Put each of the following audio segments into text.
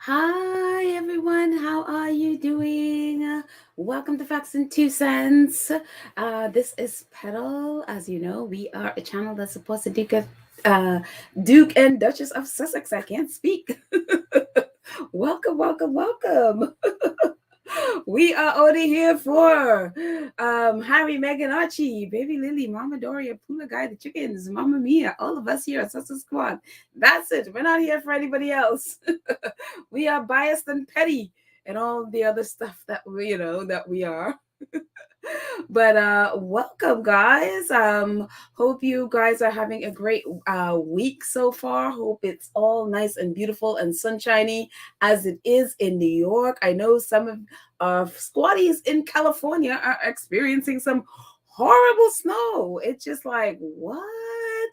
Hi everyone, how are you doing? Welcome to Facts and Two Cents. This is Petal. As you know, we are a channel that supports the Duke and Duchess of Sussex. I can't speak. Welcome, welcome, welcome. We are only here for Harry, Meghan, Archie, Baby Lily, Mama Doria, Pula Guy, the chickens, Mama Mia, all of us here at Sussex Squad. That's it. We're not here for anybody else. We are biased and petty and all the other stuff that we are. But welcome guys. Hope you guys are having a great week so far. Hope it's all nice and beautiful and sunshiny as it is in New York. I know some of our squatties in California are experiencing some horrible snow. It's just like, what?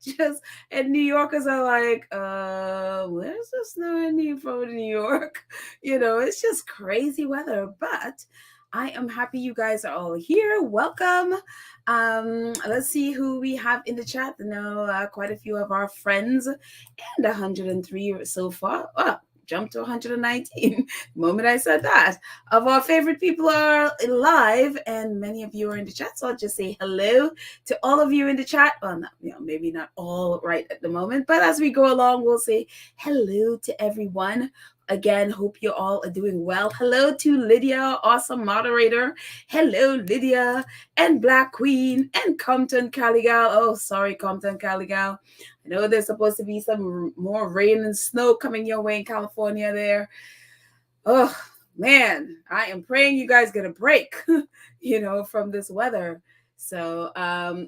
Just and New Yorkers are like, where's the snow in New York? It's just crazy weather. But I am happy you guys are all here. Welcome. Let's see who we have in the chat. I know quite a few of our friends, and 103 so far. Oh, jumped to 119 the moment I said that. Of our favorite people are live, and many of you are in the chat. So I'll just say hello to all of you in the chat. Well, not, maybe not all right at the moment, but as we go along, we'll say hello to everyone. Again, hope you all are doing well. Hello to Lydia, awesome moderator. Hello, Lydia, and Black Queen, and Compton Caligal. Oh, sorry, Compton Caligal. I know there's supposed to be some more rain and snow coming your way in California there. Oh, man, I am praying you guys get a break, from this weather. So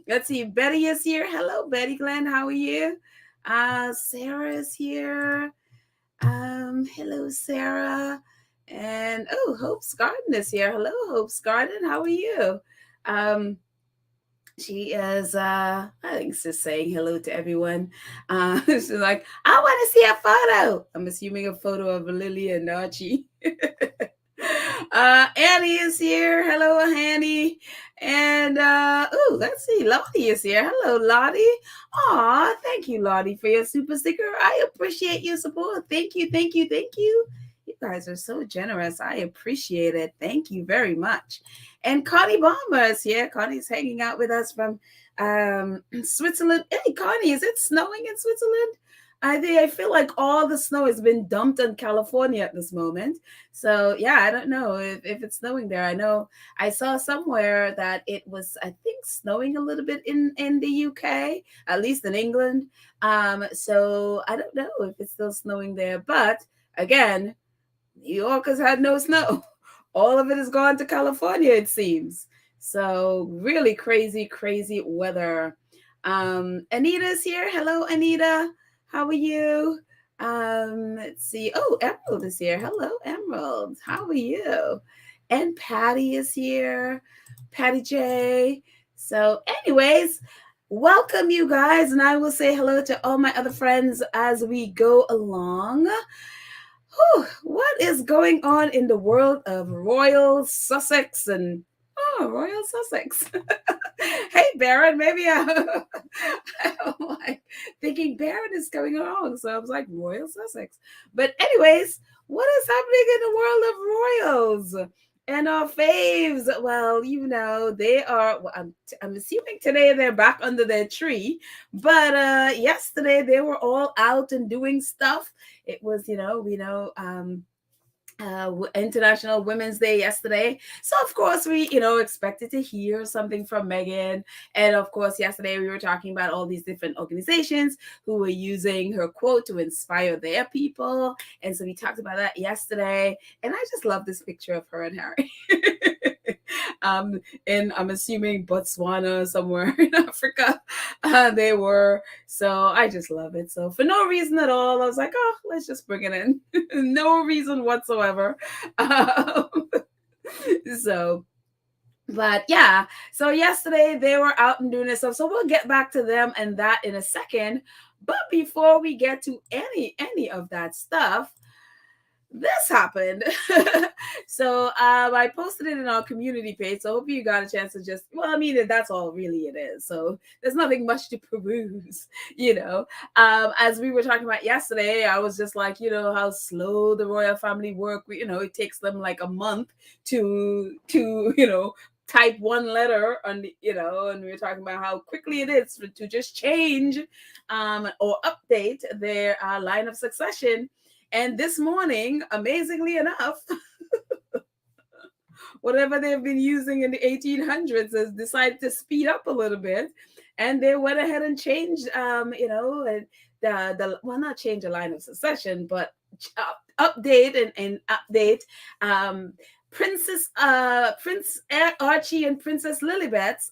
let's see. Betty is here. Hello, Betty Glenn. How are you? Sarah is here. Hello, Sarah. And Hope's Garden is here. Hello, Hope's Garden. How are you? She is I think she's saying hello to everyone. She's like, I want to see a photo. I'm assuming a photo of Lily and Archie. Annie is here. Hello, Annie. And let's see. Lottie is here. Hello, Lottie. Aw, thank you, Lottie, for your super sticker. I appreciate your support. Thank you, thank you, thank you. You guys are so generous. I appreciate it. Thank you very much. And Connie Bomber is here. Connie's hanging out with us from Switzerland. Hey, Connie, is it snowing in Switzerland? I feel like all the snow has been dumped on California at this moment. So yeah, I don't know if it's snowing there. I know I saw somewhere that it was, I think, snowing a little bit in the UK, at least in England. So I don't know if it's still snowing there. But again, New York has had no snow. All of it has gone to California, it seems. So really crazy, crazy weather. Anita's here. Hello, Anita. How are you? Let's see. Oh, Emerald is here. Hello, Emerald. How are you? And Patty is here. Patty J. So, anyways, welcome you guys, and I will say hello to all my other friends as we go along. Whew, what is going on in the world of Royal Sussex and Royal Sussex? Hey, Baron, maybe I'm like thinking Baron is coming along, so I was like Royal Sussex. But anyways, what is happening in the world of royals? And our faves, well, they are. Well, I'm assuming today they're back under their tree, but yesterday they were all out and doing stuff. It was, International Women's Day yesterday. So of course we, expected to hear something from Meghan. And of course, yesterday we were talking about all these different organizations who were using her quote to inspire their people. And so we talked about that yesterday. And I just love this picture of her and Harry. And I'm assuming Botswana, somewhere in Africa, they were. So I just love it. So for no reason at all, I was like, oh, let's just bring it in. No reason whatsoever. So, but yeah, so yesterday they were out and doing this stuff. So we'll get back to them and that in a second. But before we get to any of that stuff, this happened. So I posted it in our community page. So I hope you got a chance to just, well, I mean, that's all really it is. So there's nothing much to peruse, you know. As we were talking about yesterday, I was just like, how slow the royal family work. It takes them like a month to type one letter on and we were talking about how quickly it is to just change or update their line of succession. And this morning, amazingly enough, whatever they've been using in the 1800s has decided to speed up a little bit, and they went ahead and changed, well, not change the line of succession, but update and update Prince Archie and Princess Lilibet's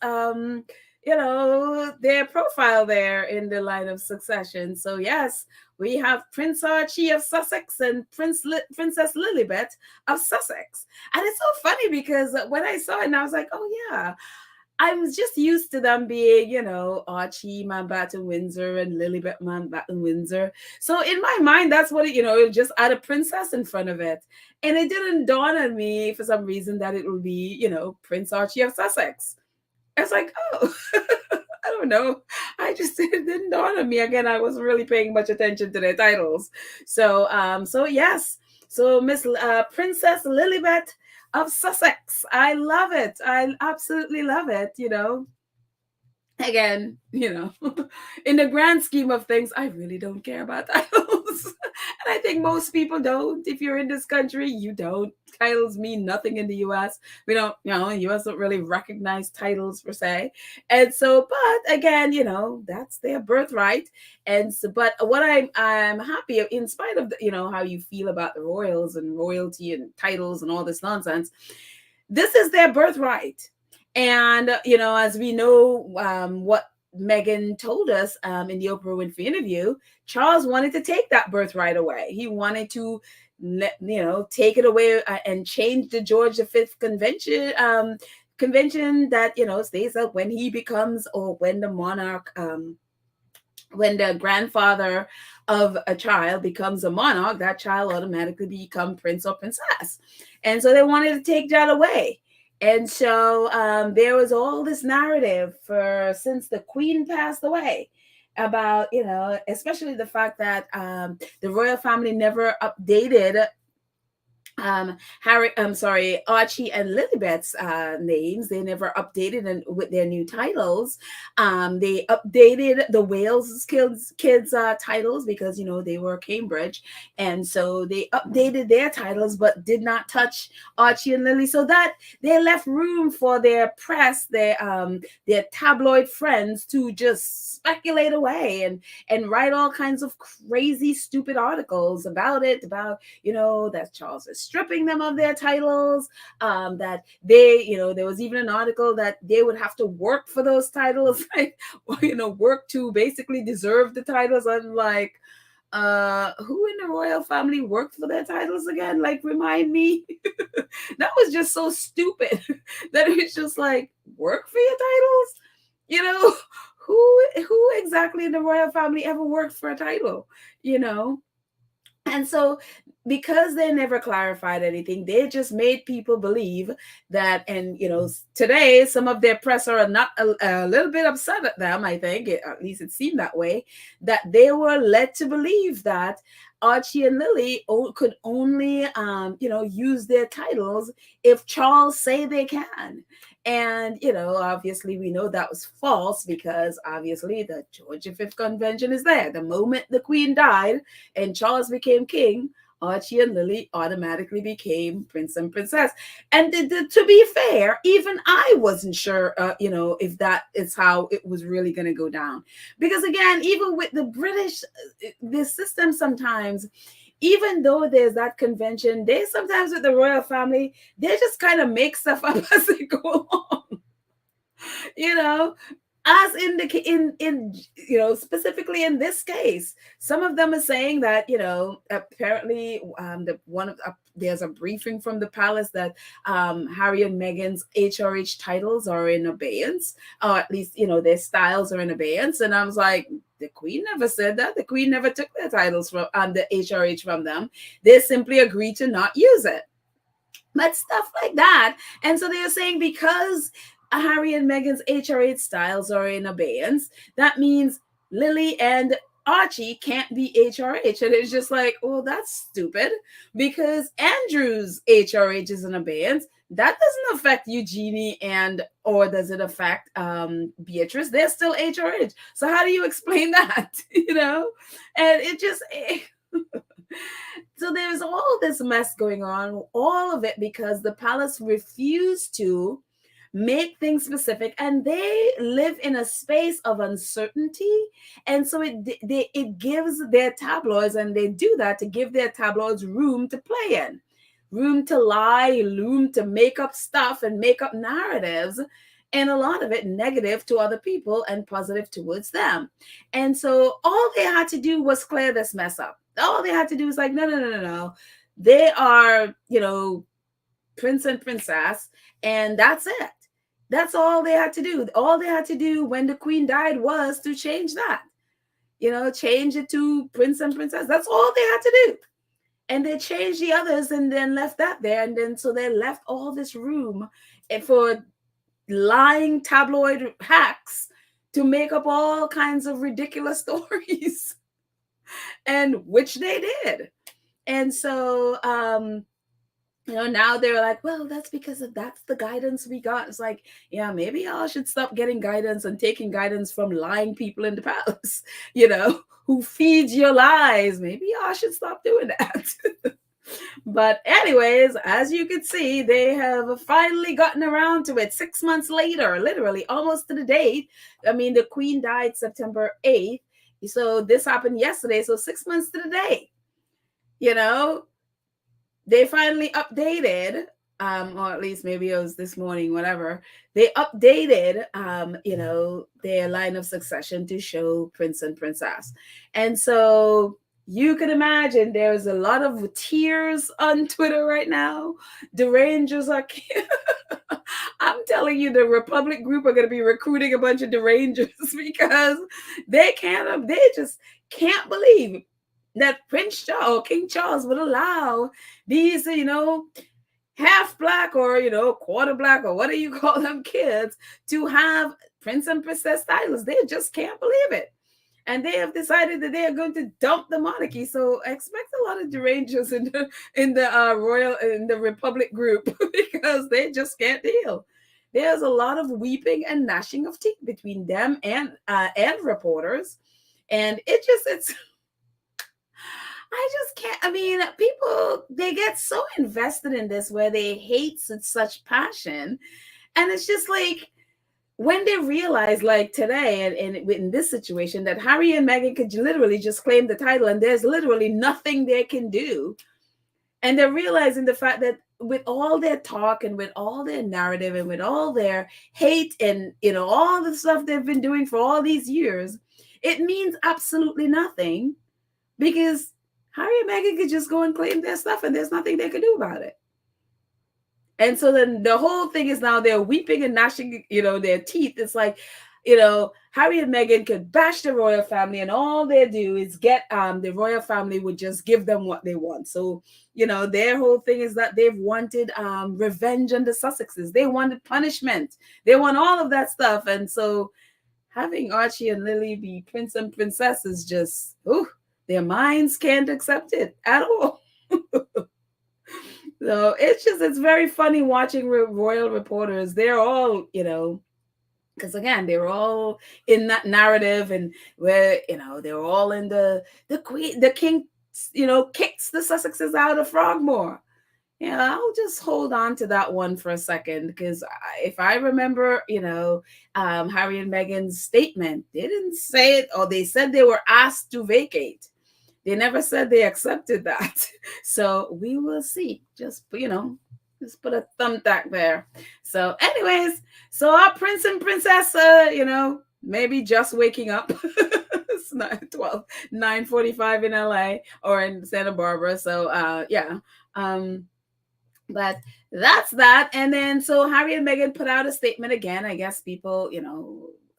their profile there in the line of succession. So yes, we have Prince Archie of Sussex and Princess Lilibet of Sussex. And it's so funny because when I saw it, and I was like, oh yeah, I was just used to them being, Archie Mountbatten Windsor and Lilibet Mountbatten Windsor. So in my mind, that's what it just add a princess in front of it. And it didn't dawn on me for some reason that it would be, Prince Archie of Sussex. I was like, oh, I don't know. It didn't dawn on me. Again, I wasn't really paying much attention to their titles. So yes. So Miss Princess Lilibet of Sussex. I love it. I absolutely love it. Again, in the grand scheme of things, I really don't care about titles. And I think most people don't. If you're in this country, you don't. Titles mean nothing in the US. We don't, US don't really recognize titles per se. And so, but again, that's their birthright. And so, but what I'm happy, in spite of how you feel about the royals and royalty and titles and all this nonsense, this is their birthright. And, as we know, what Meghan told us in the Oprah Winfrey interview, Charles wanted to take that birthright away. He wanted to, take it away and change the George V convention that, states that when he becomes, or when the monarch, when the grandfather of a child becomes a monarch, that child automatically become prince or princess. And so they wanted to take that away. And so there was all this narrative since the Queen passed away about, especially the fact that the royal family never updated Archie and Lilibet's names. They never updated with their new titles. They updated the Wales kids titles because they were Cambridge, and so they updated their titles but did not touch Archie and Lily, so that they left room for their press, their tabloid friends to just speculate away and write all kinds of crazy, stupid articles about it, about that Charles is stripping them of their titles, that they, there was even an article that they would have to work for those titles, like, work to basically deserve the titles. I'm like, who in the royal family worked for their titles again? Like, remind me. That was just so stupid that it's just like, work for your titles? Who exactly in the royal family ever worked for a title? And so, because they never clarified anything, they just made people believe that, and today some of their press are not a little bit upset at them. I think, at least it seemed that way, that they were led to believe that Archie and Lily could only, use their titles if Charles say they can. And, obviously we know that was false, because obviously the George V convention is there. The moment the Queen died and Charles became king, Archie and Lily automatically became prince and princess. And to be fair, even I wasn't sure, if that is how it was really going to go down. Because again, even with the British, the system sometimes, even though there's that convention, they sometimes with the royal family, they just kind of make stuff up as they go along. as in the in specifically in this case, some of them are saying that apparently the one of there's a briefing from the palace that Harry and Meghan's HRH titles are in abeyance, or at least their styles are in abeyance. And I was like, the Queen never said that. The Queen never took their titles from the HRH from them. They simply agreed to not use it. But stuff like that. And so they're saying because Harry and Meghan's HRH styles are in abeyance, that means Lily and Archie can't be HRH. And it's just like, well, that's stupid because Andrew's HRH is in abeyance. That doesn't affect Eugenie or does it affect Beatrice? They're still HRH. So how do you explain that? And it just so there's all this mess going on, all of it because the palace refused to make things specific, and they live in a space of uncertainty. And so it gives their tabloids, and they do that to give their tabloids room to play in, room to lie, room to make up stuff and make up narratives, and a lot of it negative to other people and positive towards them. And so all they had to do was clear this mess up. All they had to do is like, no. They are, prince and princess, and that's it. That's all they had to do. All they had to do when the Queen died was to change that. Change it to prince and princess. That's all they had to do. And they changed the others and then left that there. And then so they left all this room for lying tabloid hacks to make up all kinds of ridiculous stories. And which they did. And so now they're like, well, that's because that's the guidance we got. It's like, yeah, maybe y'all should stop getting guidance and taking guidance from lying people in the palace, who feeds your lies. Maybe y'all should stop doing that. But anyways, as you can see, they have finally gotten around to it 6 months later, literally almost to the date. I mean, the Queen died September 8th. So this happened yesterday. So 6 months to the day, they finally updated, or at least maybe it was this morning, whatever. They updated, their line of succession to show prince and princess. And so you can imagine there's a lot of tears on Twitter right now. The Rangers are I'm telling you, the Republic group are going to be recruiting a bunch of derangers because they just can't believe that Prince Charles or King Charles would allow these, half black or, quarter black or what do you call them kids to have prince and princess titles. They just can't believe it. And they have decided that they are going to dump the monarchy. So expect a lot of derangers in the Republic group because they just can't deal. There's a lot of weeping and gnashing of teeth between them and reporters, and it's. I just can't. I mean, people, they get so invested in this where they hate with such passion, and it's just like, when they realize, like today, and in this situation, that Harry and Meghan could literally just claim the title and there's literally nothing they can do. And they're realizing the fact that with all their talk and with all their narrative and with all their hate and, all the stuff they've been doing for all these years, it means absolutely nothing because Harry and Meghan could just go and claim their stuff and there's nothing they could do about it. And so then the whole thing is now they're weeping and gnashing, their teeth. It's like, Harry and Meghan could bash the royal family and all they do is get, the royal family would just give them what they want. So, their whole thing is that they've wanted revenge on the Sussexes. They wanted punishment. They want all of that stuff. And so having Archie and Lily be prince and princess is just, their minds can't accept it at all. So it's very funny watching royal reporters. They're all, because again, they're all in that narrative and where, they're all in the queen, the king, kicks the Sussexes out of Frogmore. Yeah, I'll just hold on to that one for a second because if I remember, Harry and Meghan's statement, they didn't say it, or they said they were asked to vacate. They never said they accepted that. So we will see. Just put a thumbtack there. So anyways, so our prince and princess, maybe just waking up. It's not 12, 9:45 in LA or in Santa Barbara. So yeah. Um but that's that. And then so Harry and Meghan put out a statement again. I guess people,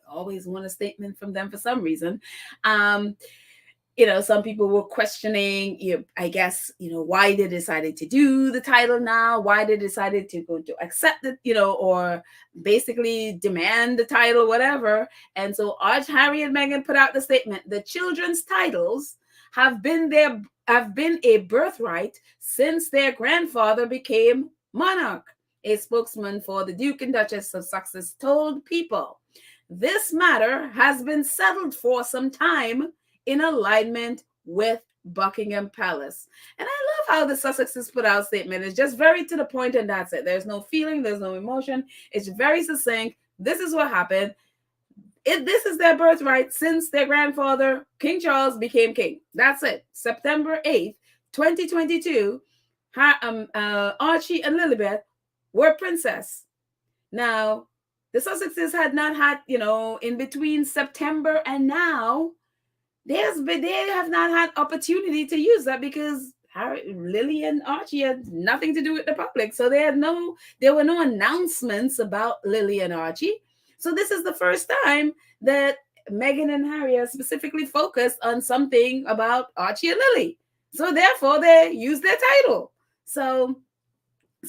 always want a statement from them for some reason. Um some people were questioning, I guess, why they decided to do the title now, why they decided to go to accept it, or basically demand the title, whatever. And so Arch Harry and Meghan put out the statement: the children's titles have been a birthright since their grandfather became monarch. A spokesman for the Duke and Duchess of Sussex told People, this matter has been settled for some time in alignment with Buckingham Palace. And I love how the Sussexes put out a statement. It's just very to the point, and that's it. There's no feeling, there's no emotion. It's very succinct. This is what happened. This is their birthright since their grandfather, King Charles, became king. That's it. September 8th, 2022, Archie and Lilibet were princess. Now, the Sussexes had not had, in between September and now, they have not had opportunity to use that because Lily and Archie had nothing to do with the public. So there were no announcements about Lily and Archie. So this is the first time that Meghan and Harry are specifically focused on something about Archie and Lily. So therefore they use their title. So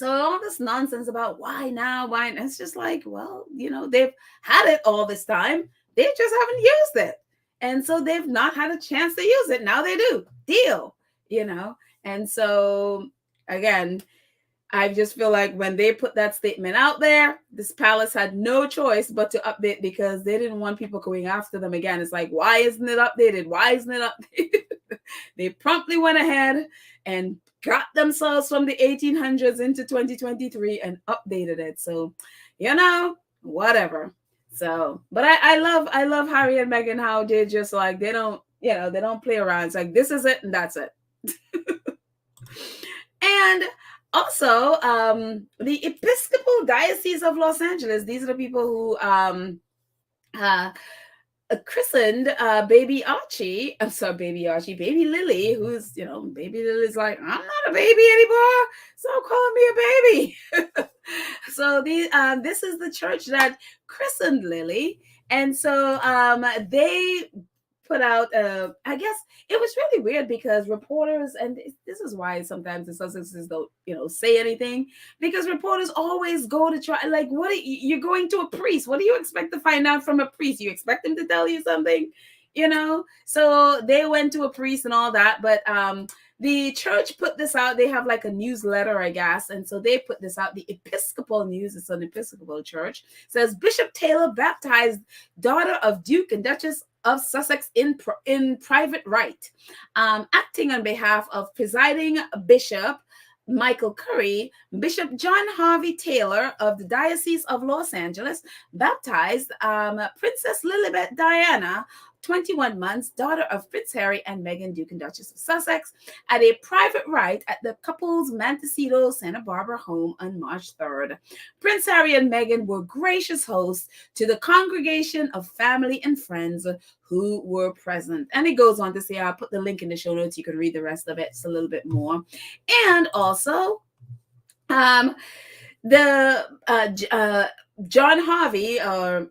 all this nonsense about why now, it's just like, well, they've had it all this time. They just haven't used it. And so they've not had a chance to use it. Now they do. Deal. And so, again, I just feel like when they put that statement out there, this palace had no choice but to update because they didn't want people going after them again. It's like, why isn't it updated? Why isn't it updated? They promptly went ahead and got themselves from the 1800s into 2023 and updated it. So, whatever. So, but I love Harry and Meghan, how they just like, they don't play around. It's like, this is it and that's it. And also, the Episcopal Diocese of Los Angeles, these are the people who christened baby Lily, who's, baby Lily's like, I'm not a baby anymore, so calling me a baby. So this is the church that christened Lily. And so they put out, I guess it was really weird because reporters, and this is why sometimes the Sussexes don't, say anything, because reporters always go to try, like, you're going to a priest. What do you expect to find out from a priest? You expect him to tell you something, So they went to a priest and all that, but the church put this out. They have like a newsletter, I guess. And so they put this out. The Episcopal News, it's an Episcopal church, says Bishop Taylor baptized daughter of Duke and Duchess of Sussex in private rite, acting on behalf of presiding Bishop Michael Curry. Bishop John Harvey Taylor of the Diocese of Los Angeles baptized Princess Lilibet Diana, 21 months, daughter of Prince Harry and Meghan, Duke and Duchess of Sussex, at a private rite at the couple's Montecito, Santa Barbara home on March 3rd. Prince Harry and Meghan were gracious hosts to the congregation of family and friends who were present. And it goes on to say, I'll put the link in the show notes. You can read the rest of it. It's a little bit more. And also, John Harvey, or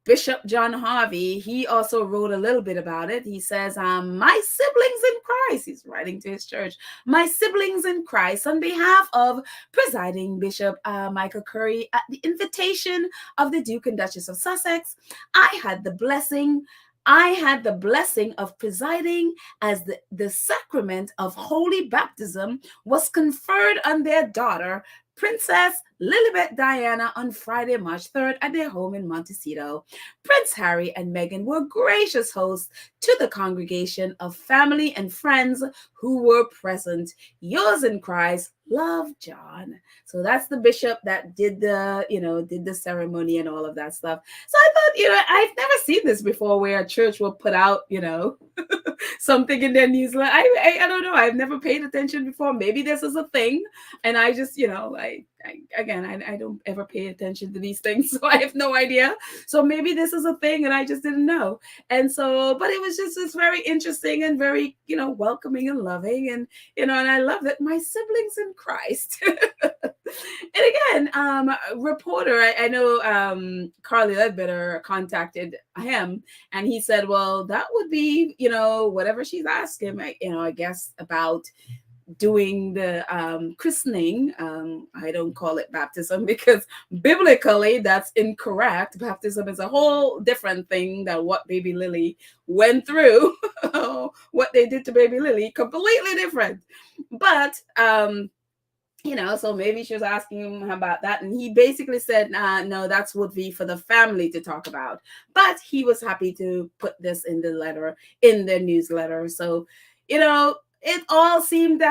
Bishop John Harvey, he also wrote a little bit about it. He says, my siblings in Christ, he's writing to his church, my siblings in Christ, on behalf of presiding Bishop Michael Curry, at the invitation of the Duke and Duchess of Sussex, I had the blessing of presiding as the sacrament of holy baptism was conferred on their daughter, Princess Lilibet Diana, on Friday, March 3rd at their home in Montecito. Prince Harry and Meghan were gracious hosts to the congregation of family and friends who were present. Yours in Christ, love, John. So that's the bishop that did the ceremony and all of that stuff. So I thought, I've never seen this before where a church will put out, something in their newsletter. I don't know. I've never paid attention before. Maybe this is a thing. And I just, I don't ever pay attention to these things, so I have no idea. So maybe this is a thing and I just didn't know. And so, but it was just it's very interesting and very, welcoming and loving. And I love that my siblings in Christ. And again, reporter, I know Carly Ledbetter contacted him, and he said, well, that would be, whatever she's asking, I guess about doing the christening. I don't call it baptism because biblically that's incorrect. Baptism is a whole different thing than what baby Lily went through. What they did to baby Lily, completely different. But so maybe she was asking him about that, and he basically said, no, that's would be for the family to talk about. But he was happy to put this in the newsletter. So, it all seemed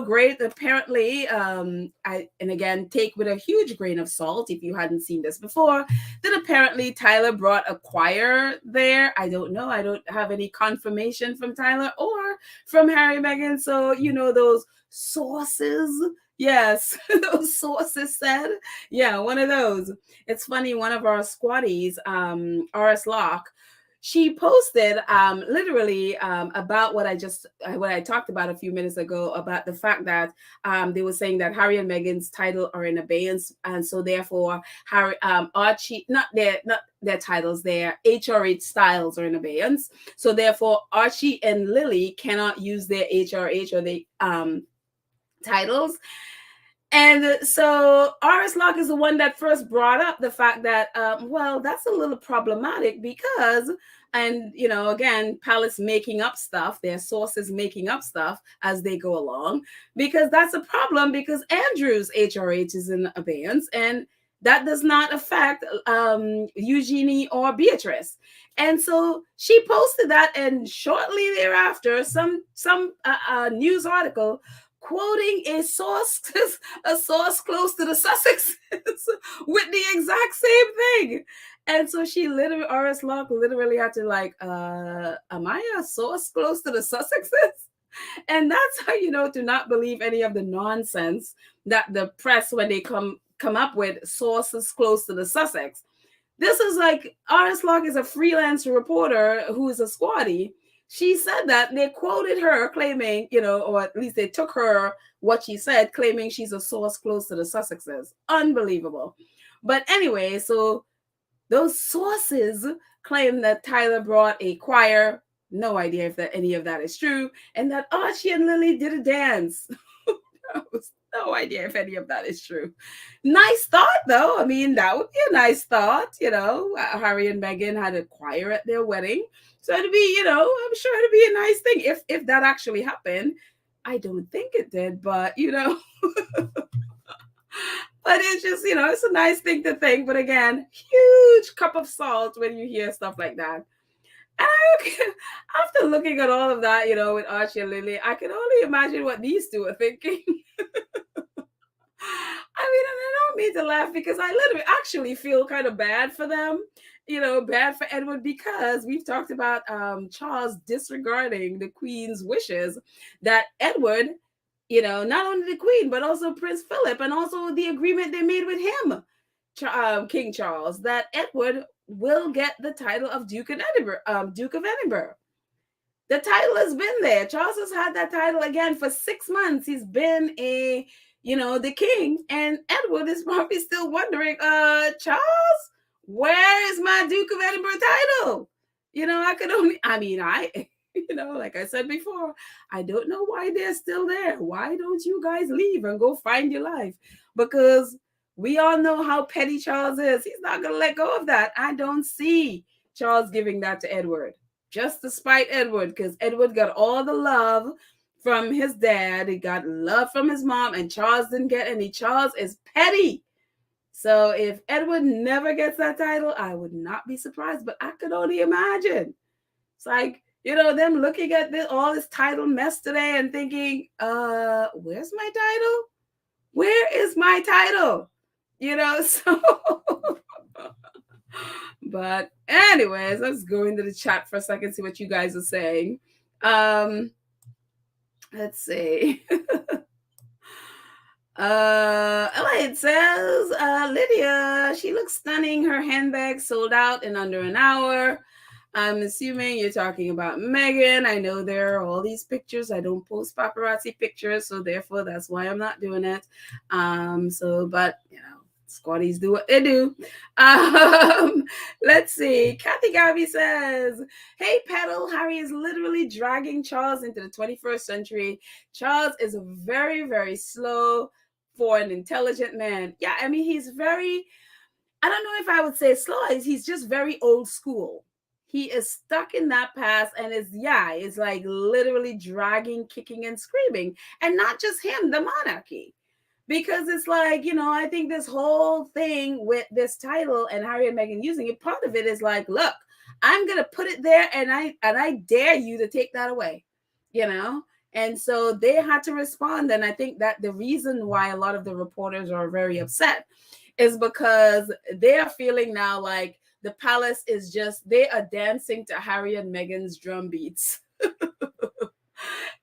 great. Apparently, and again, take with a huge grain of salt if you hadn't seen this before, that apparently Tyler brought a choir there. I don't know. I don't have any confirmation from Tyler or from Harry and Meghan. So, those sources. Yes, those sources said. Yeah, one of those. It's funny, one of our squatties, RS Locke, she posted literally about what I talked about a few minutes ago about the fact that they were saying that Harry and Meghan's title are in abeyance, and so therefore Archie, not their titles, their HRH styles are in abeyance. So therefore Archie and Lily cannot use their HRH or the titles. And so RS Locke is the one that first brought up the fact that, well, that's a little problematic because, and, again, Palace making up stuff, their sources making up stuff as they go along, because that's a problem because Andrew's HRH is in abeyance and that does not affect Eugenie or Beatrice. And so she posted that, and shortly thereafter, some news article quoting a source close to the Sussexes with the exact same thing. And so she literally, RS Locke literally had to am I a source close to the Sussexes? And that's how to not believe any of the nonsense that the press, when they come up with sources close to the Sussex. This is like RS Locke is a freelance reporter who is a squatty. She said that they quoted her claiming, or at least they took her what she said, claiming she's a source close to the Sussexes. Unbelievable. But anyway, so those sources claim that Tyler brought a choir. No idea if any of that is true. And that Archie and Lily did a dance. No idea if any of that is true. Nice thought, though. I mean, that would be a nice thought. Harry and Meghan had a choir at their wedding. So it'd be, I'm sure it'd be a nice thing if that actually happened. I don't think it did, but, but it's just, it's a nice thing to think. But again, huge cup of salt when you hear stuff like that. And after looking at all of that, with Archie and Lily, I can only imagine what these two are thinking. I mean, and I don't mean to laugh because I literally actually feel kind of bad for them, bad for Edward, because we've talked about Charles disregarding the Queen's wishes, that Edward, not only the Queen, but also Prince Philip, and also the agreement they made with him, King Charles, that Edward will get the title of Duke of Edinburgh. The title has been there. Charles has had that title again for 6 months. He's been the king, and Edward is probably still wondering, Charles, where is my Duke of Edinburgh title? Like I said before, I don't know why they're still there. Why don't you guys leave and go find your life? Because we all know how petty Charles is. He's not going to let go of that. I don't see Charles giving that to Edward, just to spite Edward, because Edward got all the love from his dad. He got love from his mom, and Charles didn't get any. Charles is petty. So if Edward never gets that title, I would not be surprised, but I could only imagine. It's like, them looking at all this title mess today and thinking, where's my title? Where is my title? So... But anyways, let's go into the chat for a second, see what you guys are saying. Let's see. It says, Lydia, she looks stunning. Her handbag sold out in under an hour. I'm assuming you're talking about Meghan. I know there are all these pictures. I don't post paparazzi pictures, so therefore that's why I'm not doing it. But squatties do what they do. Let's see. Kathy Garvey says, hey, Petal, Harry is literally dragging Charles into the 21st century. Charles is very, very slow for an intelligent man. Yeah, I mean, he's very, I don't know if I would say slow. He's just very old school. He is stuck in that past and it's like literally dragging, kicking, and screaming. And not just him, the monarchy. Because it's like, I think this whole thing with this title and Harry and Meghan using it, part of it is like, look, I'm gonna put it there and I dare you to take that away, And so they had to respond. And I think that the reason why a lot of the reporters are very upset is because they are feeling now like the palace is they are dancing to Harry and Meghan's drum beats.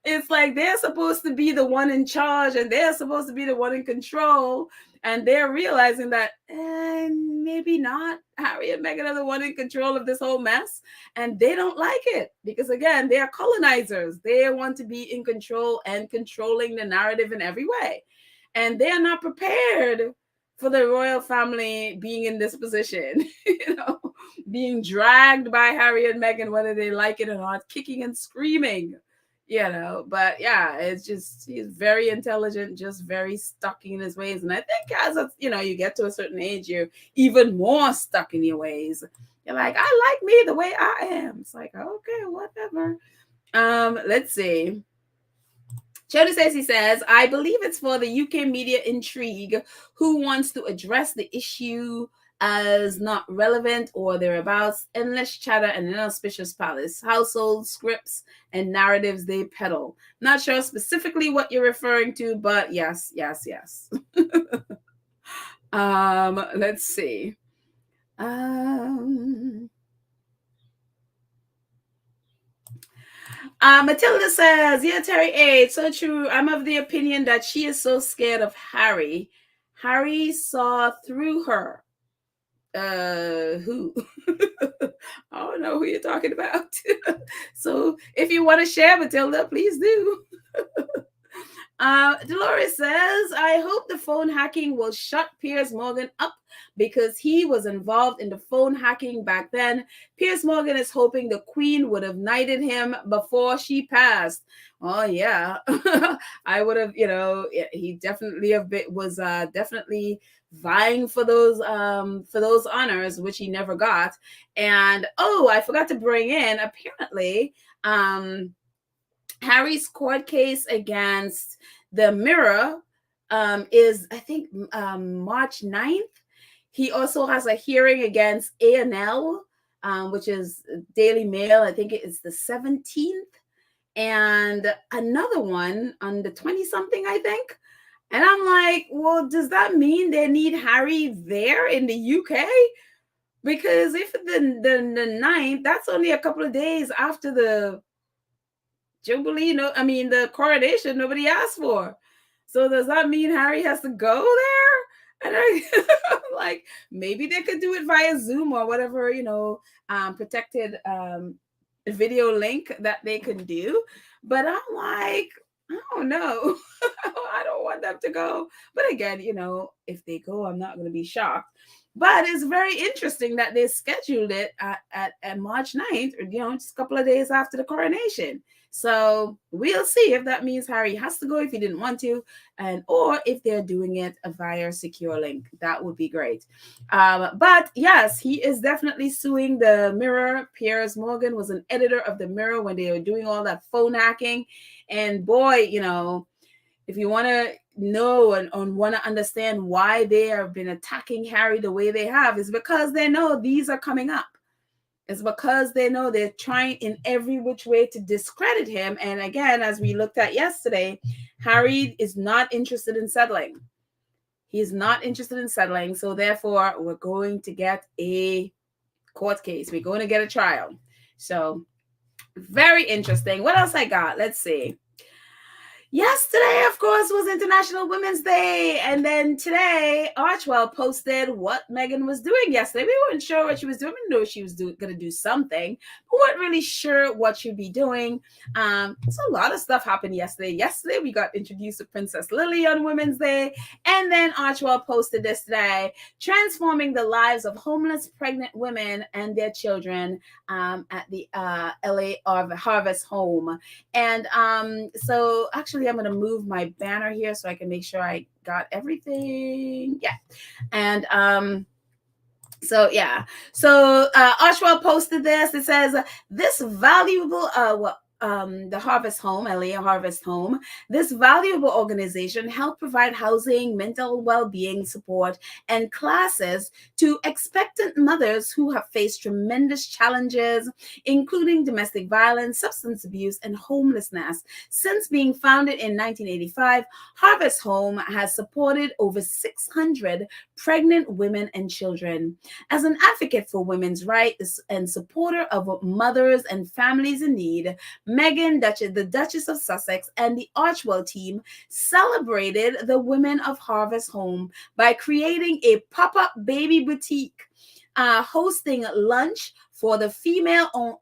It's like they're supposed to be the one in charge and they're supposed to be the one in control. And they're realizing that maybe not. Harry and Meghan are the one in control of this whole mess. And they don't like it because, again, they are colonizers. They want to be in control and controlling the narrative in every way. And they are not prepared for the royal family being in this position, being dragged by Harry and Meghan, whether they like it or not, kicking and screaming. But yeah, it's just, he's very intelligent, just very stuck in his ways. And I think as you get to a certain age, you're even more stuck in your ways. You're like, I like me the way I am. It's like, okay, whatever. Let's see. Jody says, I believe it's for the UK media intrigue who wants to address the issue as not relevant or thereabouts, endless chatter and an inauspicious palace, household scripts and narratives they peddle. Not sure specifically what you're referring to, but yes. Let's see. Matilda says, yeah, Terry A, so true. I'm of the opinion that she is so scared of Harry. Harry saw through her. Who? I don't know who you're talking about. So if you want to share, Matilda, please do. Dolores says, I hope the phone hacking will shut Piers Morgan up because he was involved in the phone hacking back then. Piers Morgan is hoping the Queen would have knighted him before she passed. Oh, yeah. I would have, he definitely was definitely vying for those honors, which he never got. And I forgot to bring in, apparently, Harry's court case against the Mirror is, I think, March 9th. He also has a hearing against A&L, which is Daily Mail. I think it is the 17th. And another one on the 20-something, I think. And I'm like, well, does that mean they need Harry there in the UK? Because if the 9th, that's only a couple of days after the Jubilee, the coronation nobody asked for. So does that mean Harry has to go there? And I'm like, maybe they could do it via Zoom or whatever, protected video link that they can do. But I'm like, I don't know. I don't want them to go. But again, if they go, I'm not going to be shocked. But it's very interesting that they scheduled it at March 9th, just a couple of days after the coronation. So we'll see if that means Harry has to go if he didn't want to, or if they're doing it via secure link. That would be great. But yes, he is definitely suing the Mirror. Piers Morgan was an editor of the Mirror when they were doing all that phone hacking. And boy, if you want to know and want to understand why they have been attacking Harry the way they have, is because they know these are coming up. It's because they know they're trying in every which way to discredit him. And again, as we looked at yesterday, Harry is not interested in settling. He's not interested in settling. So therefore, we're going to get a court case. We're going to get a trial. So very interesting. What else I got? Let's see. Yesterday, of course, was International Women's Day. And then today, Archwell posted what Meghan was doing yesterday. We weren't sure what she was doing. We knew she was going to do something, but weren't really sure what she'd be doing. So a lot of stuff happened yesterday. Yesterday, we got introduced to Princess Lily on Women's Day. And then Archwell posted this today, transforming the lives of homeless pregnant women and their children at the LA Harvest Home. And so actually, I'm going to move my banner here so I can make sure I got everything. Yeah. And so Oswald posted this. It says this valuable the Harvest Home, LA Harvest Home. This valuable organization helped provide housing, mental well-being support, and classes to expectant mothers who have faced tremendous challenges, including domestic violence, substance abuse, and homelessness. Since being founded in 1985, Harvest Home has supported over 600 pregnant women and children. As an advocate for women's rights and supporter of mothers and families in need, Meghan, the Duchess of Sussex, and the Archwell team celebrated the women of Harvest Home by creating a pop-up baby boutique, hosting lunch for the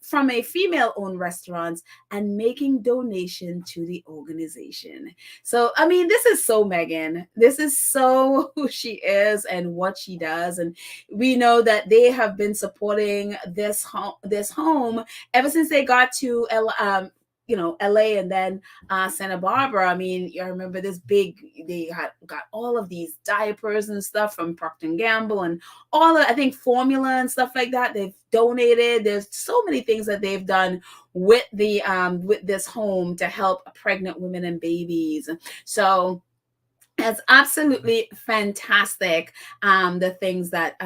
from a female-owned restaurant, and making donation to the organization. So, I mean, this is so Meghan. This is so who she is and what she does. And we know that they have been supporting this home ever since they got to LA and then Santa Barbara. I mean, you remember they got all of these diapers and stuff from Procter & Gamble and all of, I think, formula and stuff like that. They've donated. There's so many things that they've done with the with this home to help pregnant women and babies. So it's absolutely fantastic, the things that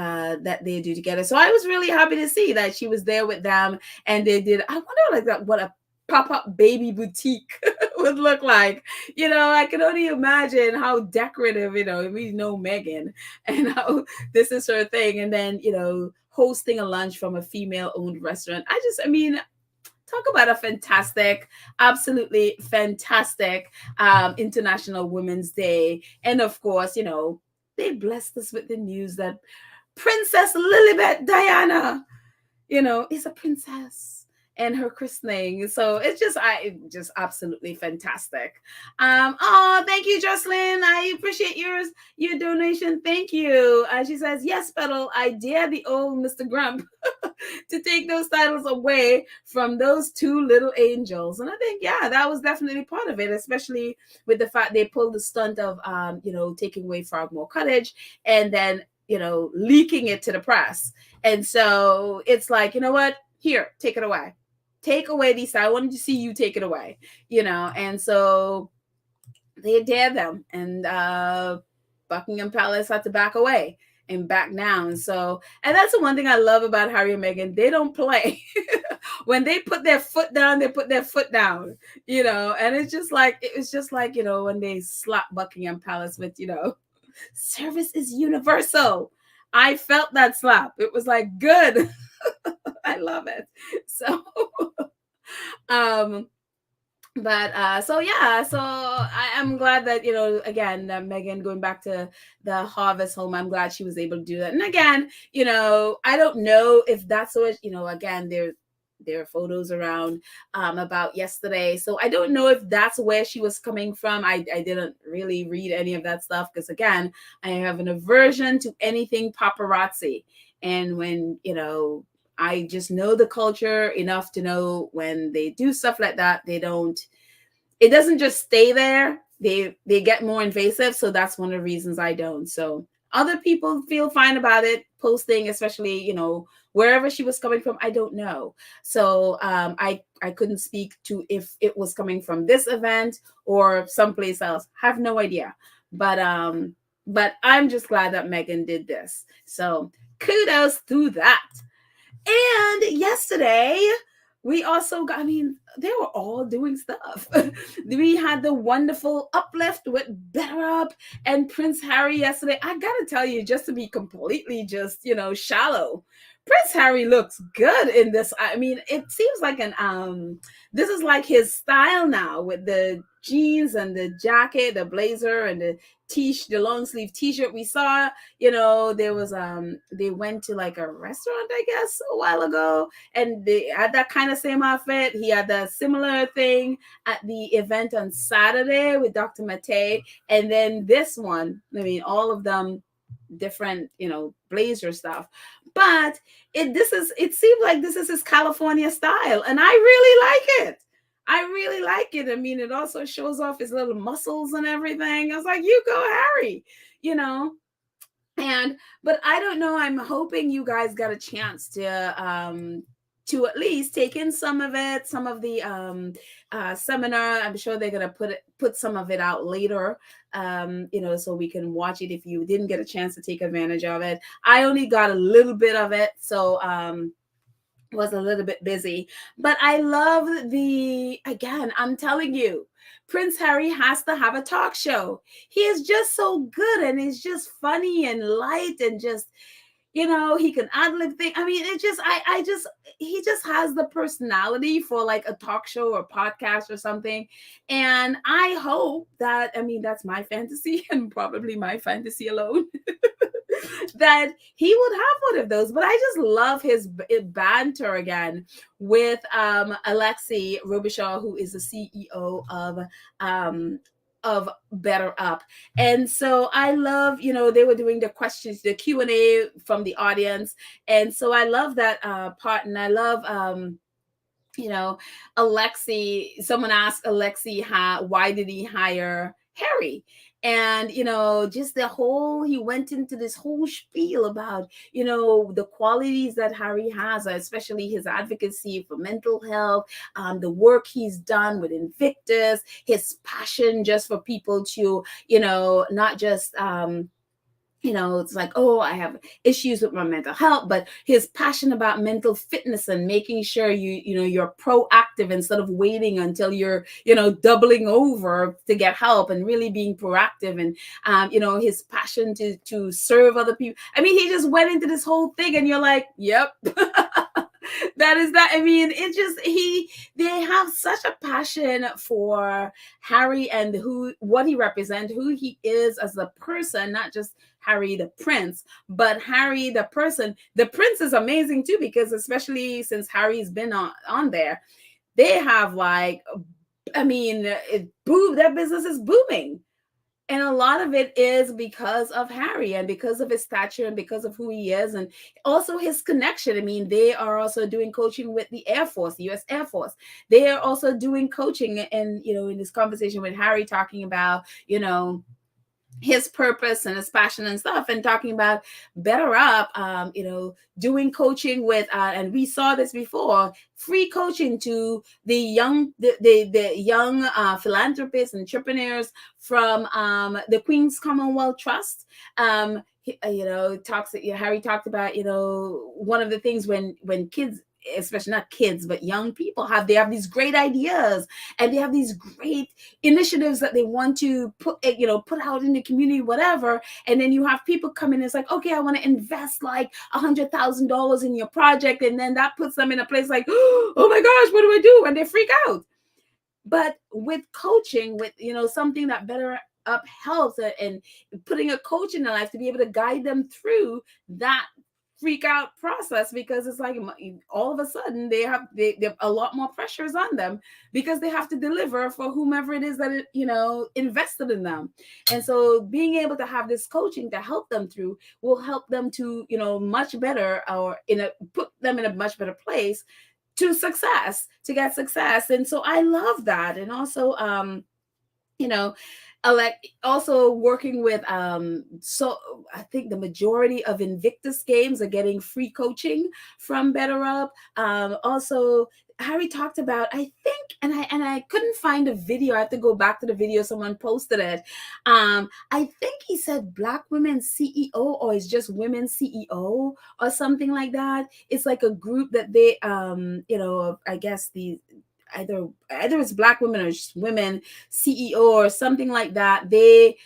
they do together. So I was really happy to see that she was there with them, and they did. I wonder what a pop-up baby boutique would look like. I can only imagine how decorative, we know Meghan and how this is her thing. And then, hosting a lunch from a female-owned restaurant. Talk about a fantastic, absolutely fantastic International Women's Day. And of course, they blessed us with the news that Princess Lilibet Diana, is a princess, and her christening. So it's just absolutely fantastic. Thank you, Jocelyn. I appreciate your donation. Thank you. She says, yes, Petal, I dare the old Mr. Grump to take those titles away from those two little angels. And I think, yeah, that was definitely part of it, especially with the fact they pulled the stunt of, taking away Frogmore Cottage and then, leaking it to the press. And so it's like, you know what? Here, take it away. Take away these. I wanted to see you take it away, and so they dared them, and Buckingham Palace had to back away and back down. So, and that's the one thing I love about Harry and Meghan. They don't play. When they put their foot down, they put their foot down, and it was just like, when they slapped Buckingham Palace with, service is universal. I felt that slap. It was like, good. I love it. So, so I am glad that, again, Meghan going back to the Harvest Home, I'm glad she was able to do that. And again, I don't know if that's what, again, there are photos around about yesterday. So I don't know if that's where she was coming from. I didn't really read any of that stuff because, again, I have an aversion to anything paparazzi. And when, I just know the culture enough to know when they do stuff like that, it doesn't just stay there. They get more invasive. So that's one of the reasons I don't. So other people feel fine about it, posting, especially, wherever she was coming from, I don't know. So I couldn't speak to if it was coming from this event or someplace else. Have no idea. But I'm just glad that Meghan did this. So kudos to that. And yesterday, we also got, they were all doing stuff. We had the wonderful uplift with BetterUp and Prince Harry yesterday. I got to tell you, just to be completely just, shallow, Prince Harry looks good in this. I mean, it seems like this is like his style now with the jeans and the jacket, the blazer and the long sleeve t-shirt. We saw, there was they went to like a restaurant, I guess, a while ago, and they had that kind of same outfit. He had a similar thing at the event on Saturday with Dr. Mate, and then this one, I mean, all of them different, blazer stuff. But it seems like this is his California style, and I really like it. I really like it. I mean, it also shows off his little muscles and everything. I was like, you go, Harry, you know. And but I don't know. I'm hoping you guys got a chance to at least take in some of it, some of the seminar. I'm sure they're gonna put some of it out later, so we can watch it if you didn't get a chance to take advantage of it. I only got a little bit of it, so was a little bit busy. But I love again, I'm telling you, Prince Harry has to have a talk show. He is just so good, and he's just funny and light, and just he can ad-lib thing. I mean, it just he just has the personality for like a talk show or podcast or something. And I hope that, I mean, that's my fantasy and probably my fantasy alone, that he would have one of those. But I just love his banter again with Alexei Robichaud, who is the CEO of BetterUp. And so I love, they were doing the questions, the Q&A from the audience. And so I love that part. And I love, Alexei, someone asked Alexei, why did he hire Harry? And, just he went into this whole spiel about, the qualities that Harry has, especially his advocacy for mental health, the work he's done with Invictus, his passion just for people to, not just, it's like, oh, I have issues with my mental health, but his passion about mental fitness and making sure you're proactive instead of waiting until you're, doubling over to get help, and really being proactive. And, his passion to serve other people. I mean, he just went into this whole thing, and you're like, yep. That is that. I mean, it just they have such a passion for Harry and what he represents, who he is as a person, not just Harry the prince, but Harry the person. The prince is amazing too, because especially since Harry's been on there, they have like, I mean, their business is booming. And a lot of it is because of Harry, and because of his stature, and because of who he is, and also his connection. I mean, they are also doing coaching with the Air Force, the U.S. Air Force. They are also doing coaching, and, in this conversation with Harry, talking about, his purpose and his passion and stuff, and talking about BetterUp, doing coaching with, and we saw this before, free coaching to the young, the young philanthropists, entrepreneurs from the Queen's Commonwealth Trust. Harry talked about, one of the things when kids, especially not kids, but young people have these great ideas, and they have these great initiatives that they want to put out in the community, whatever. And then you have people come in, it's like, okay, I want to invest like $100,000 in your project. And then that puts them in a place like, oh my gosh, what do I do? And they freak out. But with coaching, with, something that BetterUp helps, and putting a coach in their life to be able to guide them through that freak out process, because it's like all of a sudden they have a lot more pressures on them, because they have to deliver for whomever it is that invested in them. And so being able to have this coaching to help them through will help them to much better, or put them in a much better place to get success. And so I love that. And also also working with so I think the majority of Invictus games are getting free coaching from BetterUp. Also Harry talked about, I think, and I couldn't find a video. I have to go back to the video, someone posted it. I think he said Black Women CEO, or it's just Women CEO or something like that. It's like a group that they I guess either it's Black women or just women CEO or something like that. They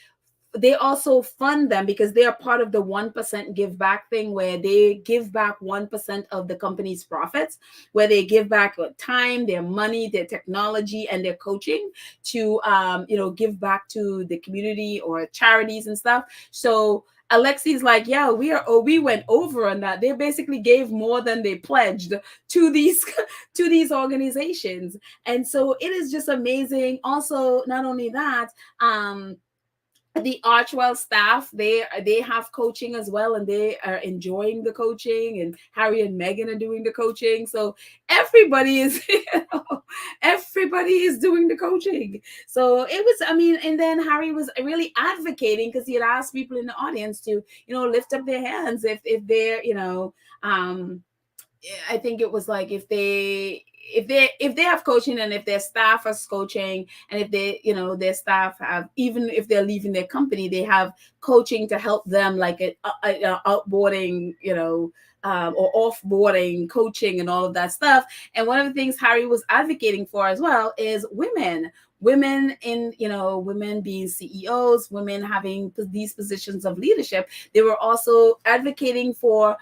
they also fund them because they are part of the 1% give back thing, where they give back 1% of the company's profits, where they give back time, their money, their technology, and their coaching to give back to the community or charities and stuff. So Alexi's like, yeah, we went over on that. They basically gave more than they pledged to these to these organizations. And so it is just amazing. Also, not only that, the Archwell staff, they have coaching as well, and they are enjoying the coaching, and Harry and Meghan are doing the coaching. So everybody is everybody is doing the coaching. So it was, I mean, and then Harry was really advocating, because he had asked people in the audience to lift up their hands if they're I think it was like if they have coaching, and if their staff has coaching, and if their staff have, even if they're leaving their company, they have coaching to help them, like a outboarding, or offboarding coaching and all of that stuff. And one of the things Harry was advocating for as well is women in women being CEOs, women having these positions of leadership. They were also advocating for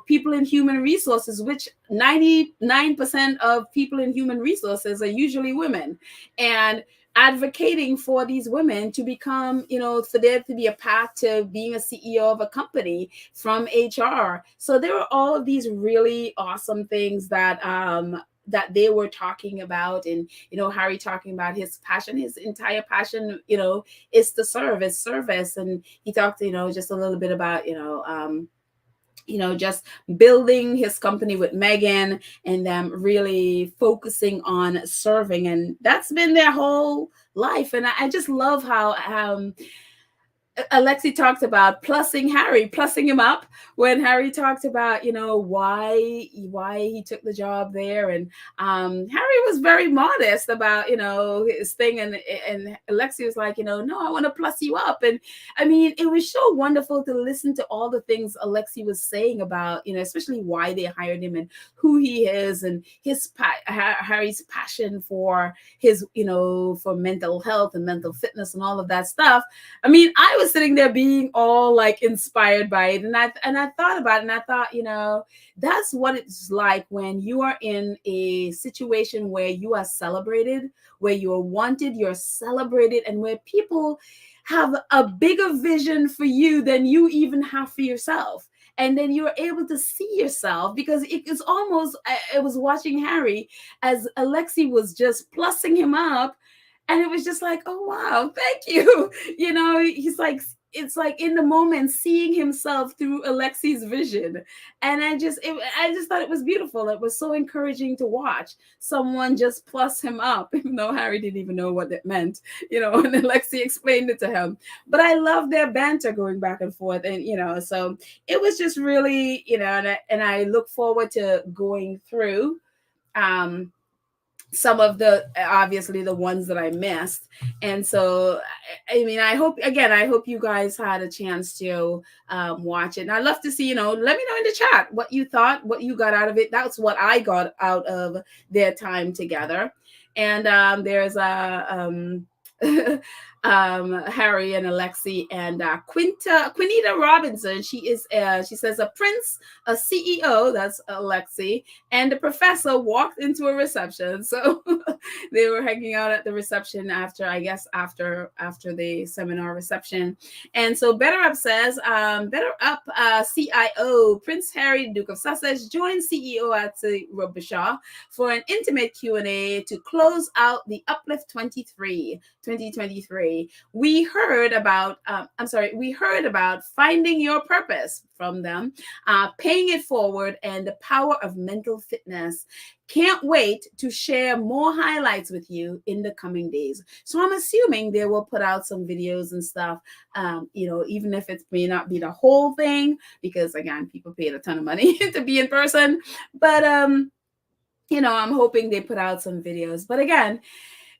people in human resources, which 99% of people in human resources are usually women, and advocating for these women to become, for there to be a path to being a CEO of a company from HR. So there were all of these really awesome things that they were talking about. And Harry talking about his passion, his entire passion is to serve, is service. And he talked just a little bit about just building his company with Meghan, and them really focusing on serving. And that's been their whole life. And I just love how Alexi talked about plussing Harry, plussing him up when Harry talked about, why he took the job there. And Harry was very modest about, his thing. And Alexi was like, no, I want to plus you up. And I mean, it was so wonderful to listen to all the things Alexi was saying about, especially why they hired him and who he is, and Harry's passion for his, for mental health and mental fitness and all of that stuff. I mean, I was sitting there being all like inspired by it. And I thought about it, and I thought, that's what it's like when you are in a situation where you are celebrated, where you are wanted, you're celebrated, and where people have a bigger vision for you than you even have for yourself. And then you're able to see yourself, because it was almost, I was watching Harry as Alexi was just plussing him up. And it was just like, oh, wow, thank you. He's like, it's like in the moment seeing himself through Alexi's vision. And I just thought it was beautiful. It was so encouraging to watch someone just plus him up, even though Harry didn't even know what it meant, and Alexi explained it to him. But I love their banter going back and forth. And, so it was just really, and I look forward to going through, some of the, obviously, the ones that I missed. And so I mean, I hope you guys had a chance to watch it. And I'd love to see, let me know in the chat what you thought, what you got out of it. That's what I got out of their time together. And there's a Harry and Alexi and Quinita Robinson. She says a prince, a CEO, that's Alexi, and the professor walked into a reception. So they were hanging out at the reception after the seminar reception. And so BetterUp says, BetterUp CIO Prince Harry, Duke of Sussex, joined CEO at Robichaud for an intimate Q&A to close out the Uplift 2023. We heard about finding your purpose from them, paying it forward, and the power of mental fitness. Can't wait to share more highlights with you in the coming days. So I'm assuming they will put out some videos and stuff, even if it may not be the whole thing, because again, people paid a ton of money to be in person. But I'm hoping they put out some videos. But again,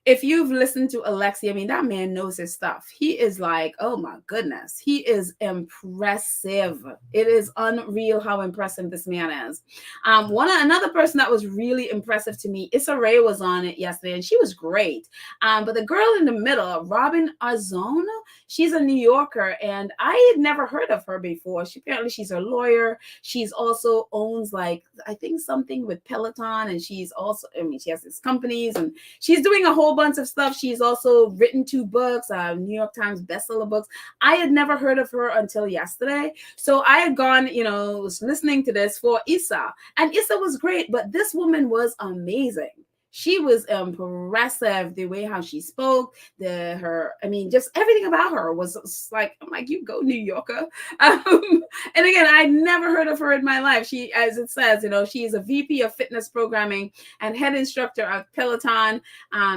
if you've listened to Alexi, I mean, that man knows his stuff. He is like, oh my goodness, he is impressive. It is unreal how impressive this man is. Another person that was really impressive to me, Issa Rae was on it yesterday, and she was great. But the girl in the middle, Robin Arzona, she's a New Yorker, and I had never heard of her before. She's a lawyer. She's also owns, like, I think something with Peloton, and she's also, I mean, she has these companies, and she's doing a whole bunch of stuff. She's also written 2 books, New York Times bestseller books. I had never heard of her until yesterday. So I had gone, was listening to this for Issa, and Issa was great, but this woman was amazing. She was impressive, the way how she spoke, just everything about her was like, I'm like, you go New Yorker. And again, I never heard of her in my life. She, as it says, she is a VP of fitness programming and head instructor at Peloton.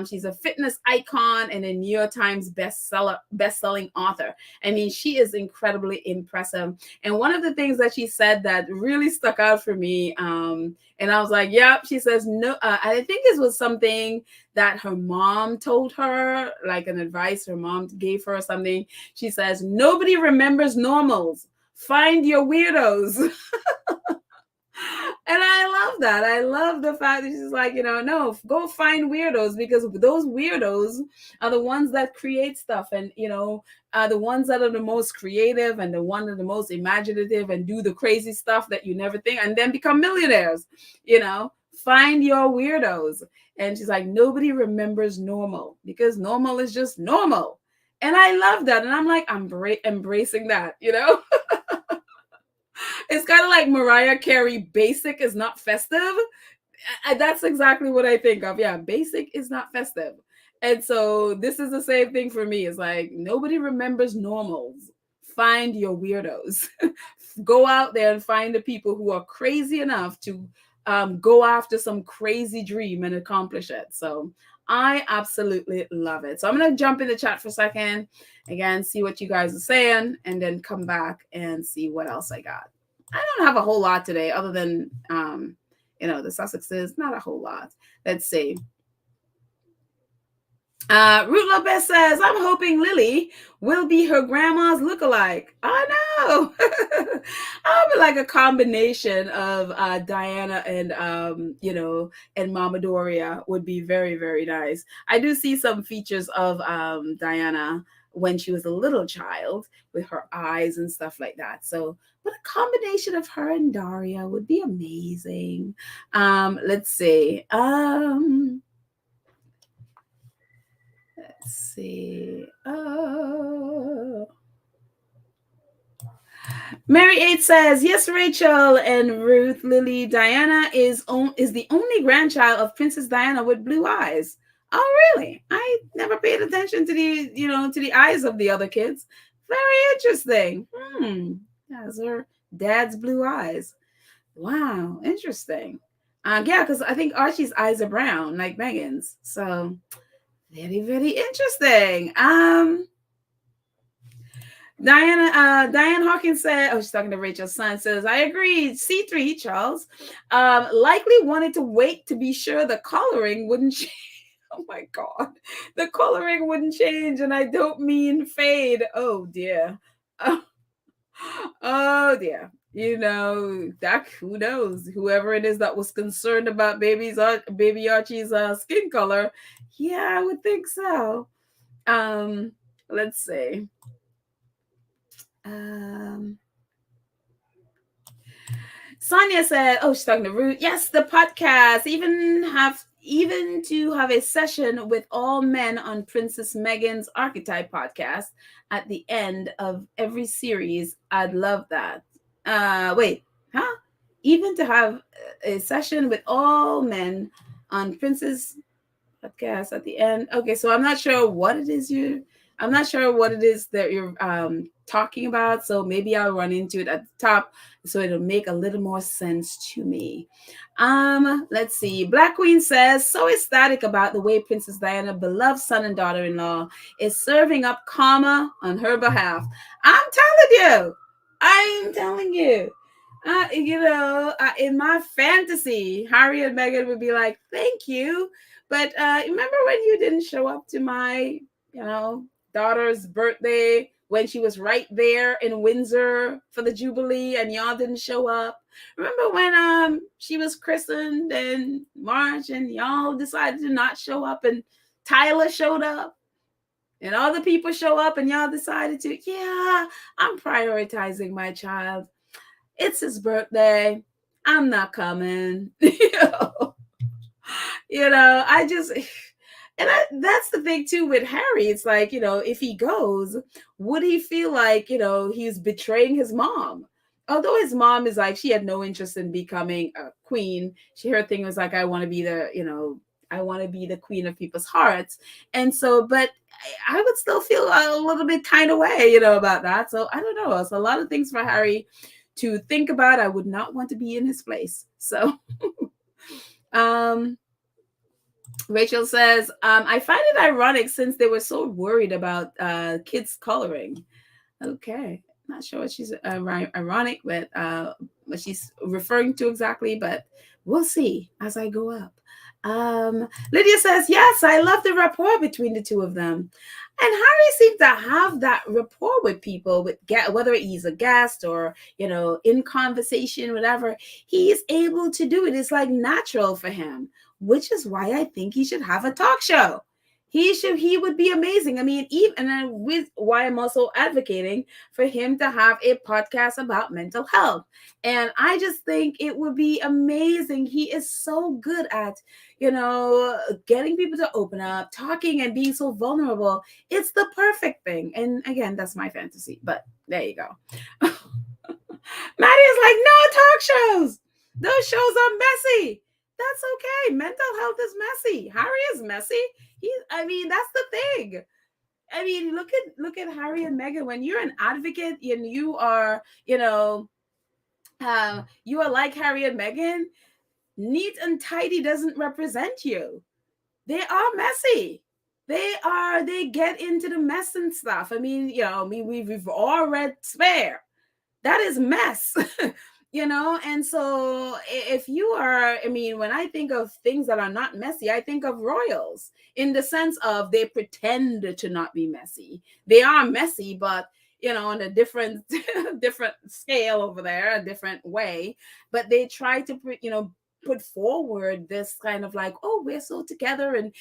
She's a fitness icon and a New York Times best-selling author. I mean, she is incredibly impressive. And one of the things that she said that really stuck out for me, and I was like, yep. She says, no, I think this was something that her mom told her, like an advice her mom gave her or something. She says, nobody remembers normals. Find your weirdos. And I love that. I love the fact that she's like, no, go find weirdos, because those weirdos are the ones that create stuff, and, are the ones that are the most creative and the one that are the most imaginative and do the crazy stuff that you never think, and then become millionaires. Find your weirdos. And she's like, nobody remembers normal, because normal is just normal. And I love that. And I'm like, I'm embracing that, It's kind of like Mariah Carey, basic is not festive. That's exactly what I think of. Yeah, basic is not festive. And so this is the same thing for me. It's like, nobody remembers normals. Find your weirdos. Go out there and find the people who are crazy enough to go after some crazy dream and accomplish it. So I absolutely love it. So I'm going to jump in the chat for a second, again, see what you guys are saying, and then come back and see what else I got. I don't have a whole lot today other than, the Sussexes, not a whole lot. Let's see. Ruth Lopez says, I'm hoping Lily will be her grandma's lookalike. I know. I'll be like a combination of Diana and, and Mama Doria would be very, very nice. I do see some features of Diana when she was a little child with her eyes and stuff like that. So, but a combination of her and Daria would be amazing. Let's see. Let's see. Mary 8 says, yes, Rachel and Ruth, Lily, Diana is the only grandchild of Princess Diana with blue eyes. Oh, really? I never paid attention to the eyes of the other kids. Very interesting. That's her dad's blue eyes. Wow, interesting. Yeah, because I think Archie's eyes are brown, like Meghan's. So very, very interesting. Diane Hawkins said, she's talking to Rachel's son, says, I agree. C3, Charles, likely wanted to wait to be sure the coloring wouldn't change. Oh my God, the coloring wouldn't change. And I don't mean fade. Oh dear. Oh dear. That, who knows? Whoever it is that was concerned about baby Archie's skin color. Yeah, I would think so. Let's see. Sonia said, she's talking to Ruth. Yes, the podcast. Even to have a session with all men on Princess Meghan's Archetype podcast at the end of every series. I'd love that. Wait, huh? Even to have a session with all men on Princess podcast at the end. Okay, so I'm not sure what it is that you're talking about. So maybe I'll run into it at the top so it'll make a little more sense to me. Let's see. Black Queen says, so ecstatic about the way Princess Diana, beloved son and daughter-in-law, is serving up karma on her behalf. I'm telling you. In my fantasy, Harry and Meghan would be like, thank you. But remember when you didn't show up to my, daughter's birthday when she was right there in Windsor for the Jubilee and y'all didn't show up? Remember when she was christened in March and y'all decided to not show up and Tyler showed up and other people show up and y'all decided to, yeah, I'm prioritizing my child. It's his birthday. I'm not coming. I just, that's the thing too with Harry. It's like, if he goes, would he feel like, he's betraying his mom? Although his mom is like, she had no interest in becoming a queen. Her thing was like, I want to be I want to be the queen of people's hearts. And so, but I would still feel a little bit kind of way, about that. So I don't know. It's a lot of things for Harry to think about. I would not want to be in his place. So, Rachel says, I find it ironic since they were so worried about kids coloring. Okay. Not sure what she's ironic, but what she's referring to exactly, but we'll see as I go up. Lydia says, yes, I love the rapport between the two of them. And Harry seems to have that rapport with people, whether he's a guest or, in conversation, whatever, he is able to do it. It's like natural for him, which is why I think he should have a talk show. He would be amazing. I mean, even with why I'm also advocating for him to have a podcast about mental health. And I just think it would be amazing. He is so good at, getting people to open up, talking and being so vulnerable. It's the perfect thing. And again, that's my fantasy, but there you go. Maddie is like, no talk shows. Those shows are messy. That's okay. Mental health is messy. Harry is messy. That's the thing. I mean, look at Harry and Meghan. When you're an advocate and you are, you are like Harry and Meghan, neat and tidy doesn't represent you. They are messy. They get into the mess and stuff. We've all read Spare. That is mess. And so if you are, when I think of things that are not messy, I think of royals in the sense of they pretend to not be messy. They are messy, but on a different scale over there, a different way, but they try to put forward this kind of like, oh, we're so together and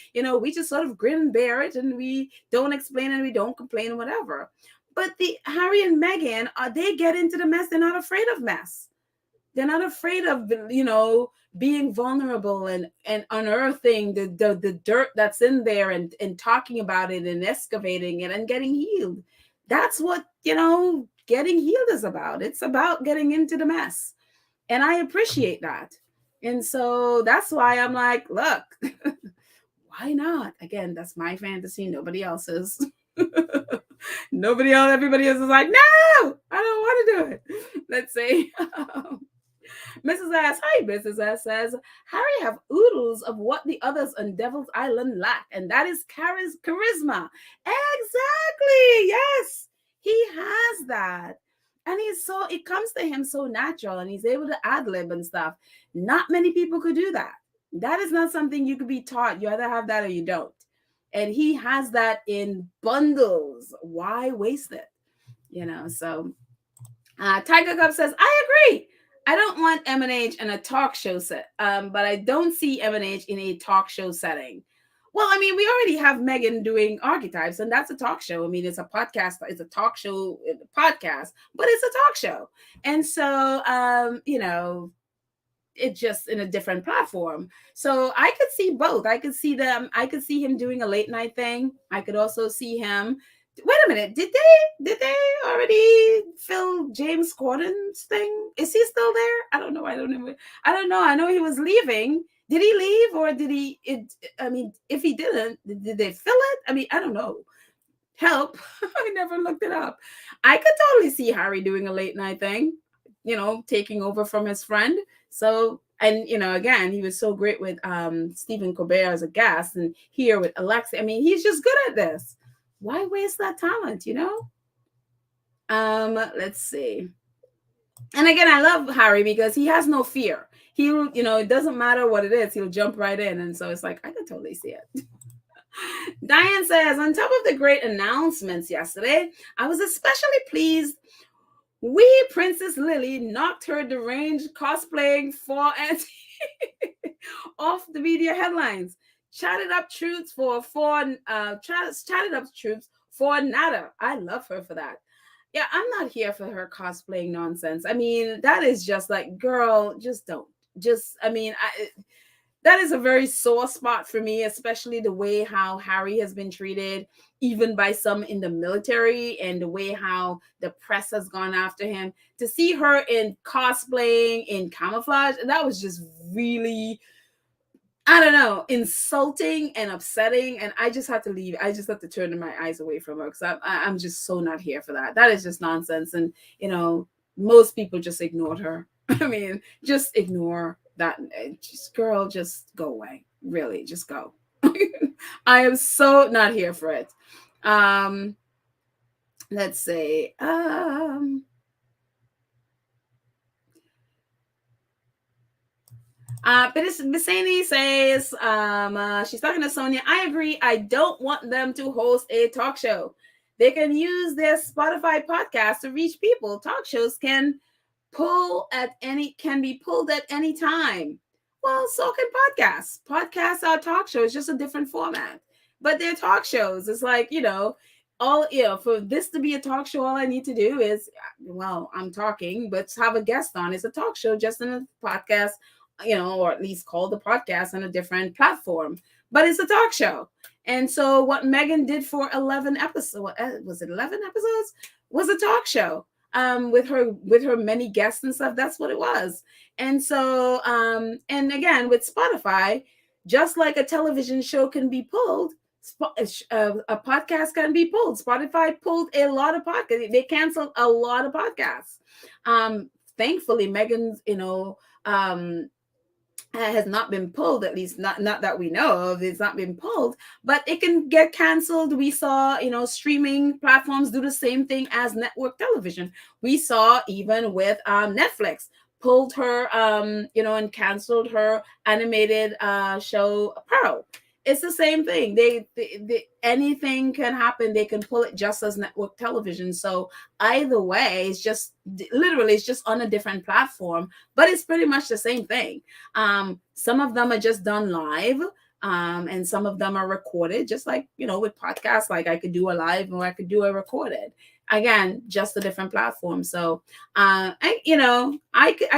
we just sort of grin and bear it and we don't explain and we don't complain and whatever. But the Harry and Meghan, they get into the mess. They're not afraid of mess. They're not afraid of, being vulnerable and unearthing the dirt that's in there and talking about it and excavating it and getting healed. That's what, getting healed is about. It's about getting into the mess. And I appreciate that. And so that's why I'm like, look, why not? Again, that's my fantasy. Nobody else's. Everybody else is like, no, I don't want to do it. Let's see. Mrs. S, hi, Mrs. S says, Harry have oodles of what the others on Devil's Island lack, and that is charisma. Exactly, yes, he has that. And it comes to him so natural, and he's able to ad-lib and stuff. Not many people could do that. That is not something you could be taught. You either have that or you don't. And he has that in bundles. Why waste it? So Tiger Cup says, I agree. I don't want M&H in a talk show set, but I don't see M&H in a talk show setting. Well, we already have Meghan doing Archetypes, and that's a talk show. It's a podcast. It's a talk show podcast, but it's a talk show. And so, it's just in a different platform. So I could see both. I could see him doing a late night thing. I could also see him. Wait a minute. Did they already fill James Corden's thing? Is he still there? I don't know. I don't know. I know he was leaving. Did he leave or did he? If he didn't, did they fill it? I don't know. Help. I never looked it up. I could totally see Harry doing a late night thing, taking over from his friend. So, and, again, he was so great with Stephen Colbert as a guest and here with Alexa. He's just good at this. Why waste that talent, Let's see. And again, I love Harry because he has no fear. He'll, it doesn't matter what it is, he'll jump right in. And so it's like, I can totally see it. Diane says, on top of the great announcements yesterday, I was especially pleased Princess Lily knocked her deranged cosplaying for Auntie off the media headlines. Chatted up troops chatted up troops for nada. I love her for that. Yeah, I'm not here for her cosplaying nonsense. I mean, that is just like, girl, just don't. Just, I mean, that is a very sore spot for me, especially the way how Harry has been treated, even by some in the military, and the way how the press has gone after him. To see her in cosplaying, in camouflage, that was just really, I don't know, insulting and upsetting. And I just had to leave. I just had to turn my eyes away from her because I'm just so not here for that. That is just nonsense. And, most people just ignored her. I mean, just ignore that. Just, girl, just go away. Really, just go. I am so not here for it. Let's see. Bisani says, she's talking to Sonia. I agree. I don't want them to host a talk show. They can use their Spotify podcast to reach people. Talk shows can be pulled at any time. Well, so can podcasts. Podcasts are talk shows, just a different format. But they're talk shows. It's like, for this to be a talk show, all I need to do is, well, I'm talking, but have a guest on. It's a talk show, just in a podcast, or at least call the podcast on a different platform. But it's a talk show. And so what Meghan did for 11 episodes, was it 11 episodes? Was a talk show. With her many guests and stuff. That's what it was. And so, and again, with Spotify, just like a television show can be pulled, a podcast can be pulled. Spotify pulled a lot of podcasts. They canceled a lot of podcasts. Thankfully, Meghan's, has not been pulled, at least not that we know of. It's not been pulled, but it can get canceled. We saw, streaming platforms do the same thing as network television. We saw even with Netflix pulled her, and canceled her animated show Pearl. It's the same thing. They anything can happen. They can pull it just as network television. So either way, it's just on a different platform, but it's pretty much the same thing. Some of them are just done live, and some of them are recorded, just like, with podcasts, like I could do a live or I could do a recorded. Again, just a different platform. So I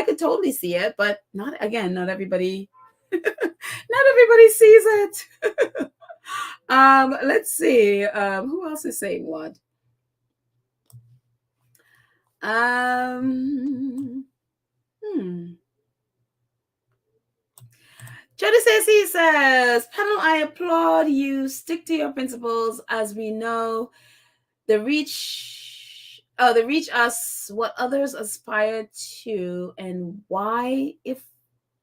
could totally see it, but not everybody not everybody sees it. Let's see. Who else is saying what? Jody says, Panel, I applaud you. Stick to your principles. As we know, they reach us what others aspire to, and why, if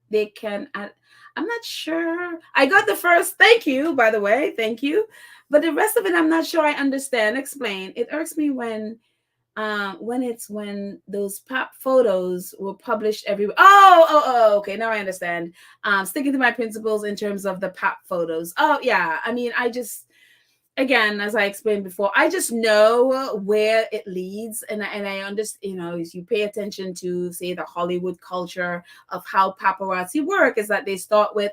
they can. I'm not sure. I got the first. Thank you, by the way. Thank you. But the rest of it, I'm not sure I understand. Explain. It irks me when those pop photos were published everywhere. Okay. Now I understand. Sticking to my principles in terms of the pop photos. Oh yeah. I mean, again, as I explained before, I just know where it leads, and I understand. As you pay attention to, say, the Hollywood culture of how paparazzi work, is that they start with,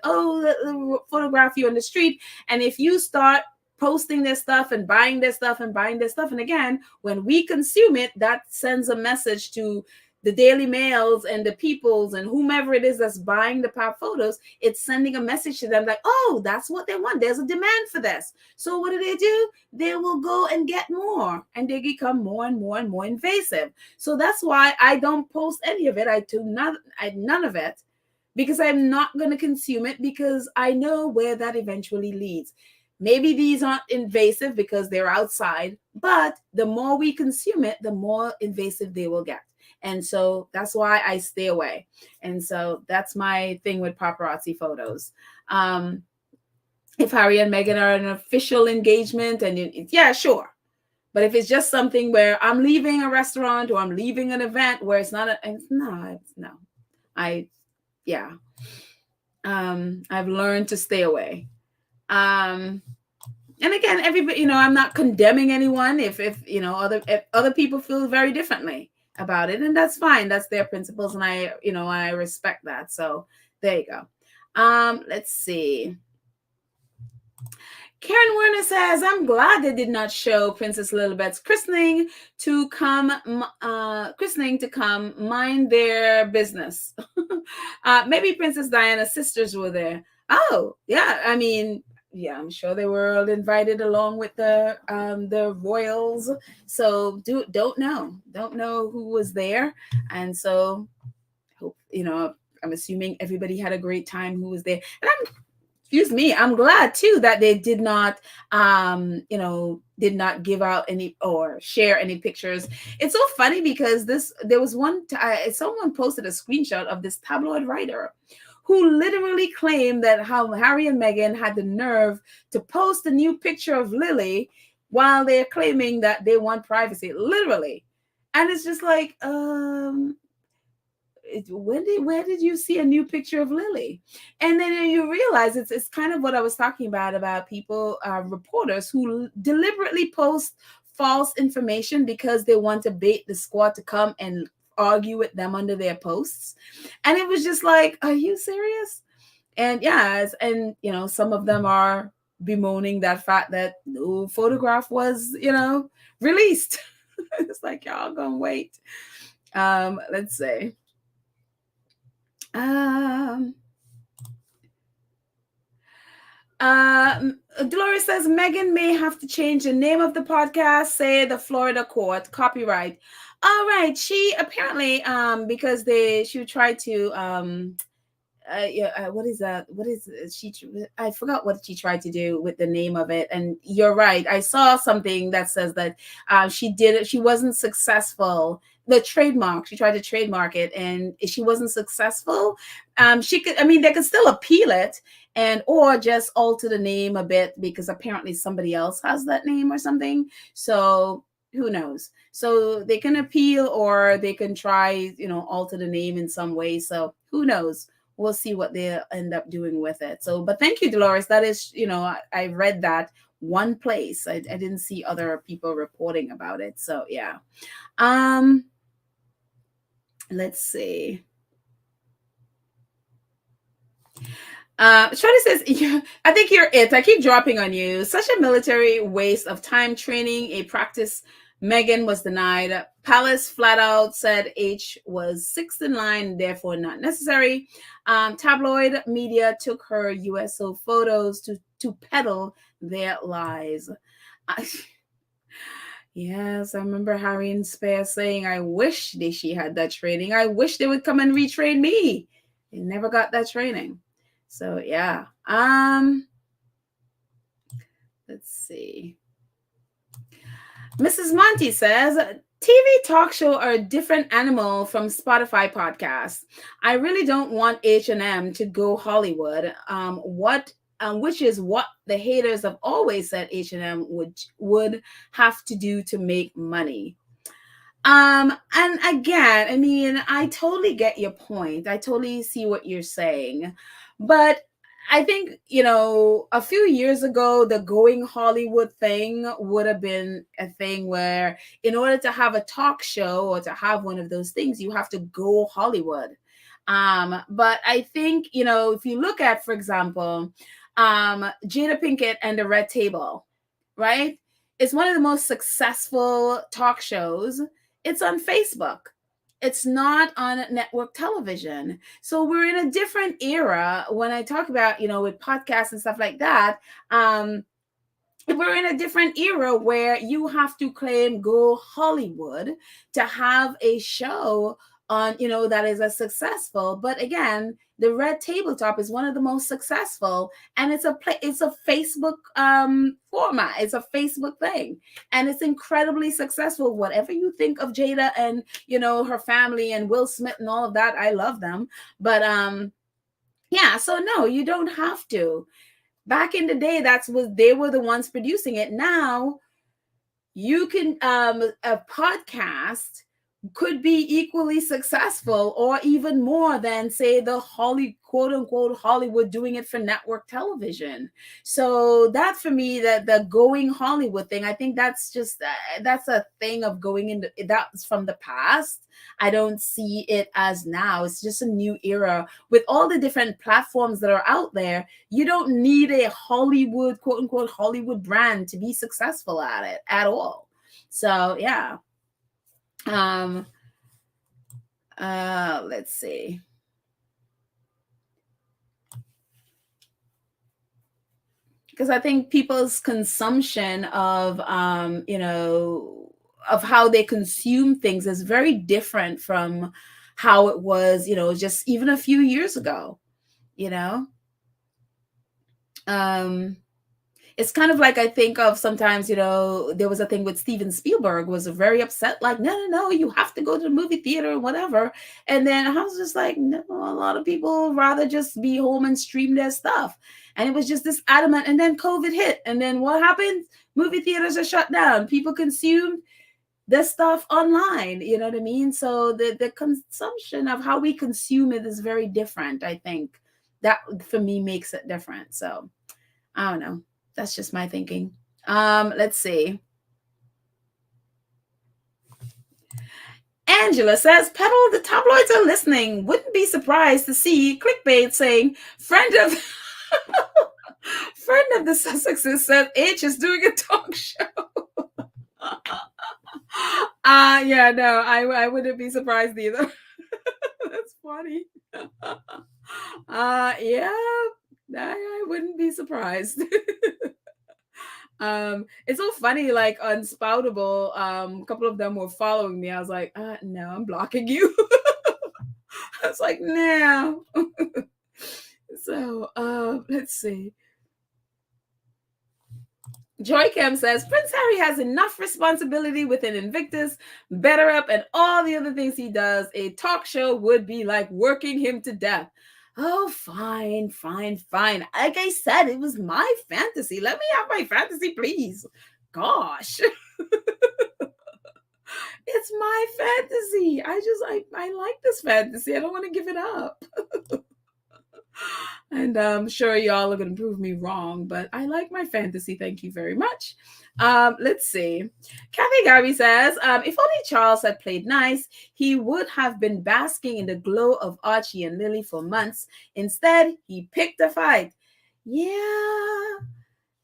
photograph you on the street, and if you start posting their stuff and buying their stuff and buying their stuff, and again, when we consume it, that sends a message to the Daily Mails and the Peoples and whomever it is that's buying the pop photos. It's sending a message to them like, oh, that's what they want. There's a demand for this. So what do? They will go and get more, and they become more and more and more invasive. So that's why I don't post any of it. None of it, because I'm not going to consume it, because I know where that eventually leads. Maybe these aren't invasive because they're outside, but the more we consume it, the more invasive they will get. And so that's why I stay away. And so that's my thing with paparazzi photos. If Harry and Meghan are an official engagement, and yeah, sure. But if it's just something where I'm leaving a restaurant or I'm leaving an event where it's not no, I yeah. I've learned to stay away. And again, everybody, I'm not condemning anyone if if other people feel very differently about it, and that's fine. That's their principles, and I respect that. So there you go. Let's see. Karen Werner says, I'm glad they did not show Princess Lilibet's christening to come mind their business. Maybe Princess Diana's sisters were there. Oh, yeah. I mean, yeah, I'm sure they were all invited along with the royals. So don't know who was there. And so hope, I'm assuming everybody had a great time who was there. And I'm glad too that they did not give out any or share any pictures. It's so funny because there was someone posted a screenshot of this tabloid writer who literally claimed that how Harry and Meghan had the nerve to post a new picture of Lily while they're claiming that they want privacy, literally. And it's just like, where did you see a new picture of Lily? And then you realize it's kind of what I was talking about people, reporters who deliberately post false information because they want to bait the squad to come and argue with them under their posts. And it was just like, are you serious? And yes, and some of them are bemoaning that fact that no photograph was released. It's like, y'all gonna wait. Let's see. Dolores says Meghan may have to change the name of the podcast, say the Florida court, copyright. All right. She apparently, because she tried to, what is that? What is she? I forgot what she tried to do with the name of it. And you're right. I saw something that says that she wasn't successful. The trademark, she tried to trademark it, and she wasn't successful. They could still appeal it or just alter the name a bit because apparently somebody else has that name or something. So who knows? So they can appeal or they can try, alter the name in some way. So who knows? We'll see what they end up doing with it. So, but thank you, Dolores. That is, I read that one place. I didn't see other people reporting about it. So yeah. Let's see. Shorty says, yeah, I think you're it. I keep dropping on you. Such a military waste of time training a practice. Meghan was denied. Palace flat out said H was sixth in line, therefore not necessary. Tabloid media took her USO photos to peddle their lies. Yes, I remember Harry and Spare saying, I wish she had that training. I wish they would come and retrain me. They never got that training. So yeah. Let's see. Mrs. Monty says, TV talk show are a different animal from Spotify podcasts. I really don't want H&M to go Hollywood. Which is what the haters have always said H&M would have to do to make money. And again, I totally get your point. I totally see what you're saying. But I think, a few years ago, the going Hollywood thing would have been a thing where in order to have a talk show or to have one of those things, you have to go Hollywood. But I think, if you look at, for example, Jada Pinkett and the Red Table, right? It's one of the most successful talk shows. It's on Facebook. It's not on network television. So we're in a different era when I talk about, with podcasts and stuff like that. We're in a different era where you have to claim go Hollywood to have a show on, that is as successful. But again, the Red Tabletop is one of the most successful, and it's a Facebook format. It's a Facebook thing, and it's incredibly successful. Whatever you think of Jada and her family and Will Smith and all of that, I love them. But yeah, so no, you don't have to. Back in the day, they were the ones producing it. Now you can a podcast could be equally successful or even more than, say, the quote unquote Hollywood doing it for network television. So that, for me, that the going Hollywood thing, I think that's just that's a thing of going into, that's from the past. I don't see it as now. It's just a new era with all the different platforms that are out there. You don't need a Hollywood, quote unquote Hollywood brand to be successful at it at all. So yeah. Let's see. Because I think people's consumption of of how they consume things is very different from how it was, just even a few years ago, you know. Um it's kind of like, I think of sometimes, there was a thing with Steven Spielberg was very upset, like, no, no, no, you have to go to the movie theater or whatever. And then I was just like, no, a lot of people rather just be home and stream their stuff. And it was just this adamant. And then COVID hit. And then what happened? Movie theaters are shut down. People consumed this stuff online. You know what I mean? So the consumption of how we consume it is very different. I think that, for me, makes it different. So I don't know. That's just my thinking. Let's see. Angela says, Petal, the tabloids are listening. Wouldn't be surprised to see clickbait saying, friend of the Sussexes says H is doing a talk show. Yeah, no, I wouldn't be surprised either. That's funny. Yeah, I wouldn't be surprised. It's so funny, like on Spoutable, a couple of them were following me. I was like, no, I'm blocking you. I was like, no. So let's see. Joy Cam says Prince Harry has enough responsibility within Invictus, BetterUp, and all the other things he does. A talk show would be like working him to death. Oh, fine, fine, fine. Like I said, it was my fantasy. Let me have my fantasy, please. Gosh. It's my fantasy. I like this fantasy. I don't want to give it up. And I'm sure y'all are going to prove me wrong, but I like my fantasy. Thank you very much. Let's see. Kathy Garvey says, if only Charles had played nice, he would have been basking in the glow of Archie and Lily for months. Instead, he picked a fight. Yeah.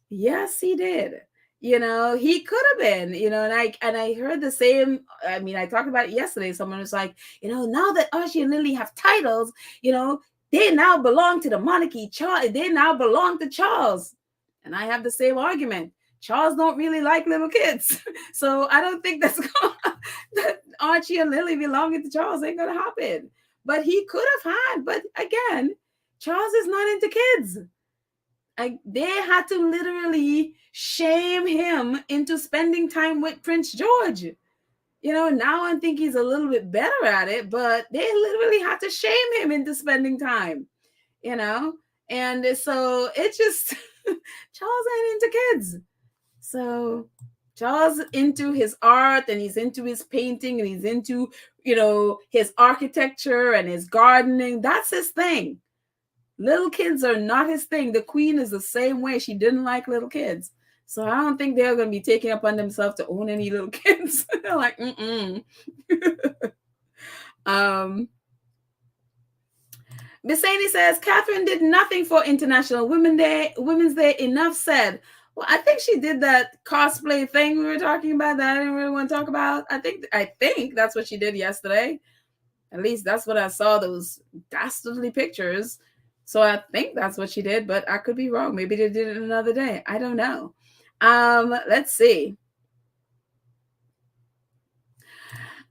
Yes, he did. He could have been, and I heard the same. I mean, I talked about it yesterday. Someone was like, now that Archie and Lily have titles, they now belong to the monarchy. They now belong to Charles. And I have the same argument. Charles don't really like little kids. So I don't think that Archie and Lily belonging to Charles ain't going to happen. But he could have had. But again, Charles is not into kids. They had to literally shame him into spending time with Prince George. Now I think he's a little bit better at it, but they literally had to shame him into spending time, and so it just, Charles ain't into kids. So Charles into his art, and he's into his painting, and he's into, his architecture and his gardening. That's his thing. Little kids are not his thing. The Queen is the same way. She didn't like little kids. So I don't think they're going to be taking upon themselves to own any little kids. They're like, Bisani says, Catherine did nothing for International Women's Day. Enough said. Well, I think she did that cosplay thing we were talking about that I didn't really want to talk about. I think that's what she did yesterday. At least that's what I saw, those dastardly pictures. So I think that's what she did, but I could be wrong. Maybe they did it another day. I don't know. Let's see.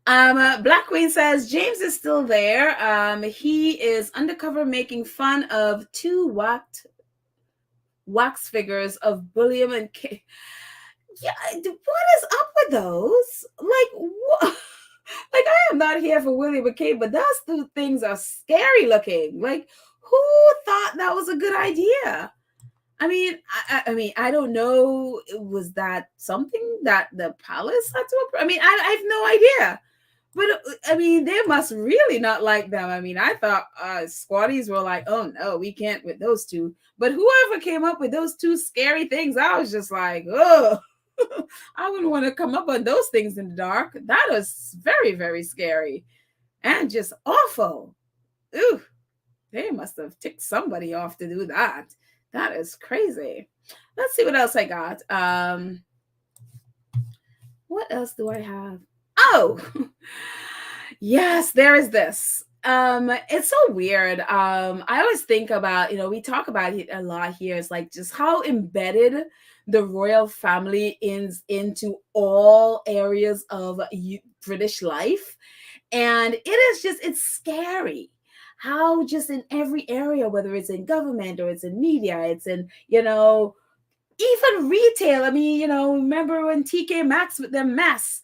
Black Queen says James is still there. He is undercover making fun of two wax figures of William and Kate. Yeah, what is up with those? Like, what? Like, I am not here for William and Kate, but those two things are scary looking. Like, who thought that was a good idea? I mean, I don't know. Was that something that the palace had to? I mean, I have no idea. But I mean, they must really not like them. I mean, I thought squatties were like, oh no, we can't with those two. But whoever came up with those two scary things, I was just like, oh, I wouldn't want to come up on those things in the dark. That is very, very scary and just awful. Ooh, they must have ticked somebody off to do that. That is crazy. Let's see what else I got. What else do I have? Oh, yes, there is this. It's so weird. I always think about, we talk about it a lot here. It's like just how embedded the royal family is into all areas of British life. And it is just, it's scary how just in every area, whether it's in government or it's in media, it's in, even retail. I mean, remember when TK Maxx with their mess,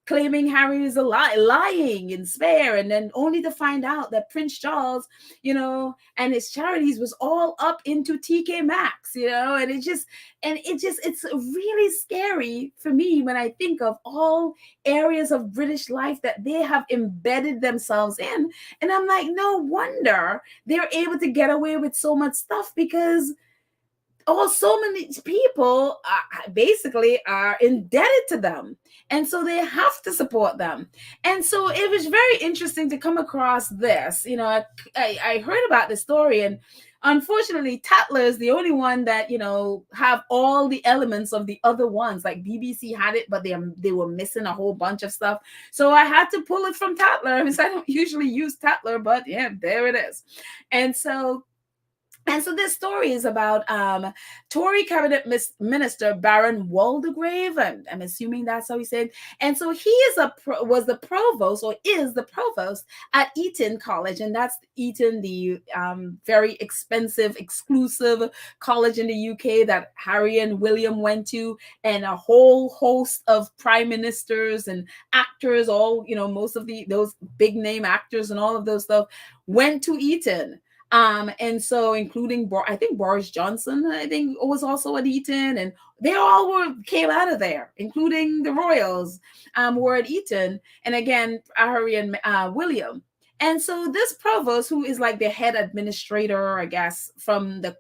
claiming Harry is lying and spare, and then only to find out that Prince Charles, and his charities was all up into TK Maxx, and it's really scary for me when I think of all areas of British life that they have embedded themselves in. And I'm like, no wonder they're able to get away with so much stuff, because so many people basically are indebted to them, and so they have to support them. And so it was very interesting to come across this. I heard about the story, and unfortunately Tatler is the only one that have all the elements of the other ones. Like BBC had it, but they were missing a whole bunch of stuff, so I had to pull it from Tatler, because I don't usually use Tatler, but yeah, there it is. And so this story is about Tory cabinet minister Baron Waldegrave. I'm assuming that's how he said. And so he was the provost, or is the provost, at Eton College, and that's Eton, the very expensive, exclusive college in the UK that Harry and William went to, and a whole host of prime ministers and actors, all most of those big name actors and all of those stuff went to Eton. And so including, I think Boris Johnson, I think, was also at Eton, and they all came out of there, including the royals, were at Eton, and again, Harry and William. And so this provost, who is like the head administrator, I guess, from the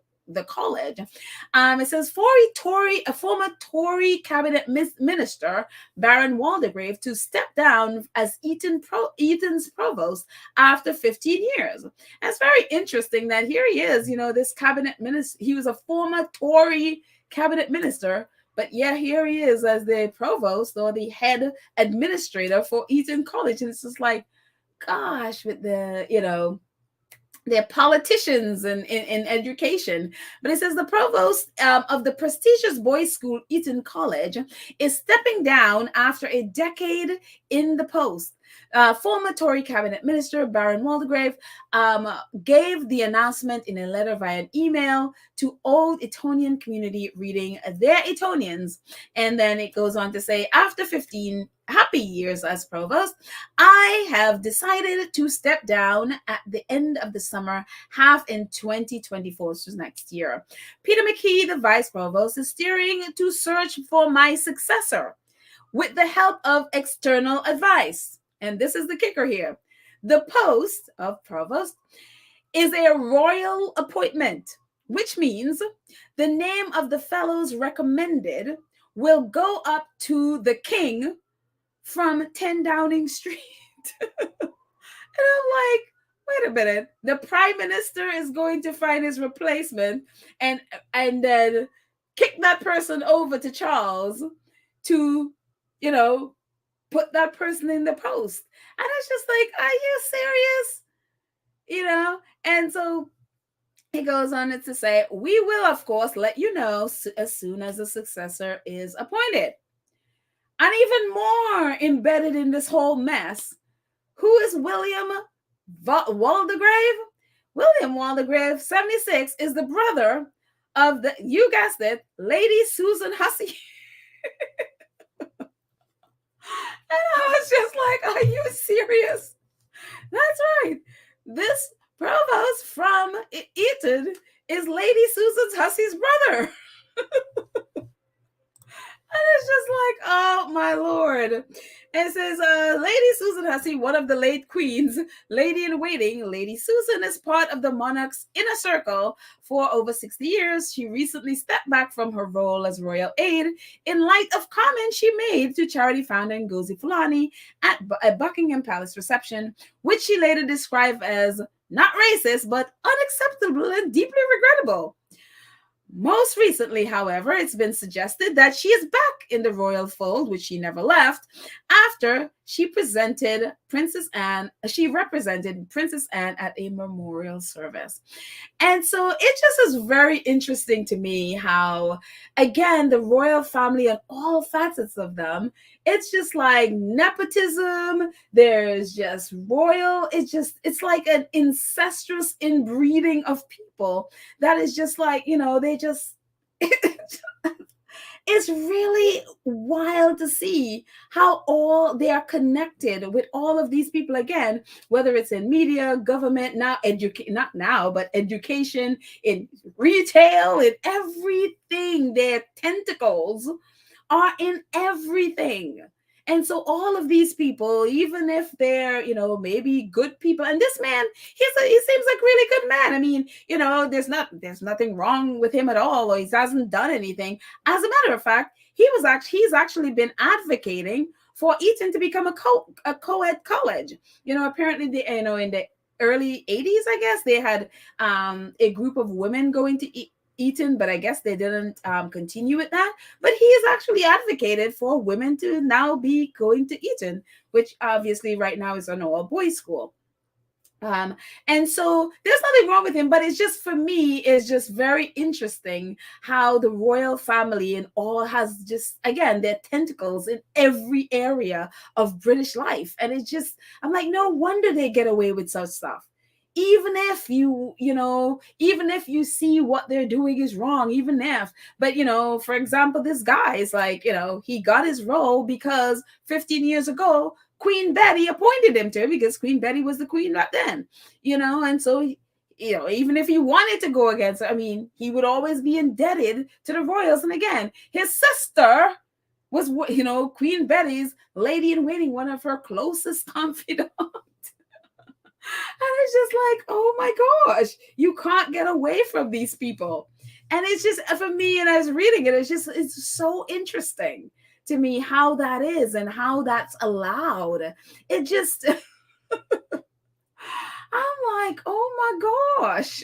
college, it says, a former Tory cabinet minister, Baron Waldegrave, to step down as Eton's provost after 15 years. That's very interesting that here he is, this cabinet minister. He was a former Tory cabinet minister, but yeah, here he is as the provost, or the head administrator for Eton College. And it's just like, gosh, with they're politicians in education. But it says the provost of the prestigious boys' school, Eton College, is stepping down after a decade in the post. Former Tory cabinet minister Baron Waldegrave gave the announcement in a letter via an email to old Etonian community, reading, "Their Etonians." And then it goes on to say, after 15 happy years as provost, I have decided to step down at the end of the summer half in 2024, which is next year. Peter McKee, the vice provost, is steering to search for my successor with the help of external advice. And this is the kicker here. The post of provost is a royal appointment, which means the name of the fellows recommended will go up to the king from 10 Downing Street. And I'm like, wait a minute. The prime minister is going to find his replacement and then kick that person over to Charles to, put that person in the post. And it's just like, are you serious? And so it goes on to say, we will, of course, let you know as soon as a successor is appointed. And even more embedded in this whole mess, who is William Waldegrave? William Waldegrave, 76, is the brother of you guessed it, Lady Susan Hussey. And I was just like, are you serious? That's right. This provost from Eton is Lady Susan Hussey's brother. And it's just like, oh my lord. And it says, Lady Susan Hussey, one of the late queens, lady in waiting, Lady Susan is part of the monarch's inner circle for over 60 years. She recently stepped back from her role as royal aide in light of comments she made to charity founder Ngozi Fulani at a Buckingham Palace reception, which she later described as not racist, but unacceptable and deeply regrettable. Most recently, however, it's been suggested that she is back in the royal fold, which she never left, after she represented Princess Anne at a memorial service. And so it just is very interesting to me how, again, the royal family and all facets of them, it's just like nepotism. There's just royal, it's like an incestuous inbreeding of people that is just like, they just, it's really wild to see how all they are connected with all of these people again, whether it's in media, government, not now, but education, in retail, in everything. Their tentacles are in everything. And so all of these people, even if they're, maybe good people, and this man, he seems like really good man. I mean, there's nothing wrong with him at all, or he hasn't done anything. As a matter of fact, he's actually been advocating for Eton to become a co-ed college. Apparently in the early 80s, I guess, they had a group of women going to Eton, but I guess they didn't continue with that. But he has actually advocated for women to now be going to Eton, which obviously right now is an all-boys school. And so there's nothing wrong with him, but it's just, for me, it's just very interesting how the royal family and all has just, again, their tentacles in every area of British life. And it's just, I'm like, no wonder they get away with such stuff. Even if even if you see what they're doing is wrong, but for example, this guy is like, he got his role because 15 years ago, Queen Betty appointed him to, because Queen Betty was the queen back then, and so, even if he wanted to go against her, I mean, he would always be indebted to the royals. And again, his sister was, Queen Betty's lady in waiting, one of her closest confidants. And it's just like, oh my gosh, you can't get away from these people. And it's just, for me, and I was reading it, it's so interesting to me how that is and how that's allowed. It just, I'm like, oh my gosh.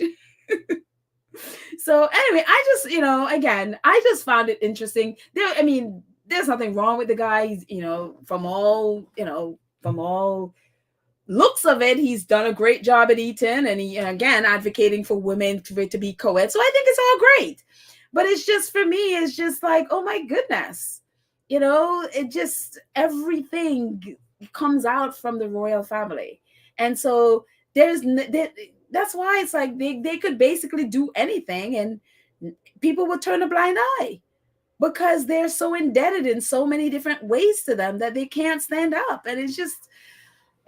So anyway, I just, again, I just found it interesting. There's nothing wrong with the guy. He's, from all looks of it, he's done a great job at Eton, and he, again, advocating for women to be co-ed. So I think it's all great. But it's just, for me, it's just like, oh my goodness. It just, everything comes out from the royal family. And so that's why it's like they could basically do anything and people would turn a blind eye, because they're so indebted in so many different ways to them that they can't stand up. And it's just,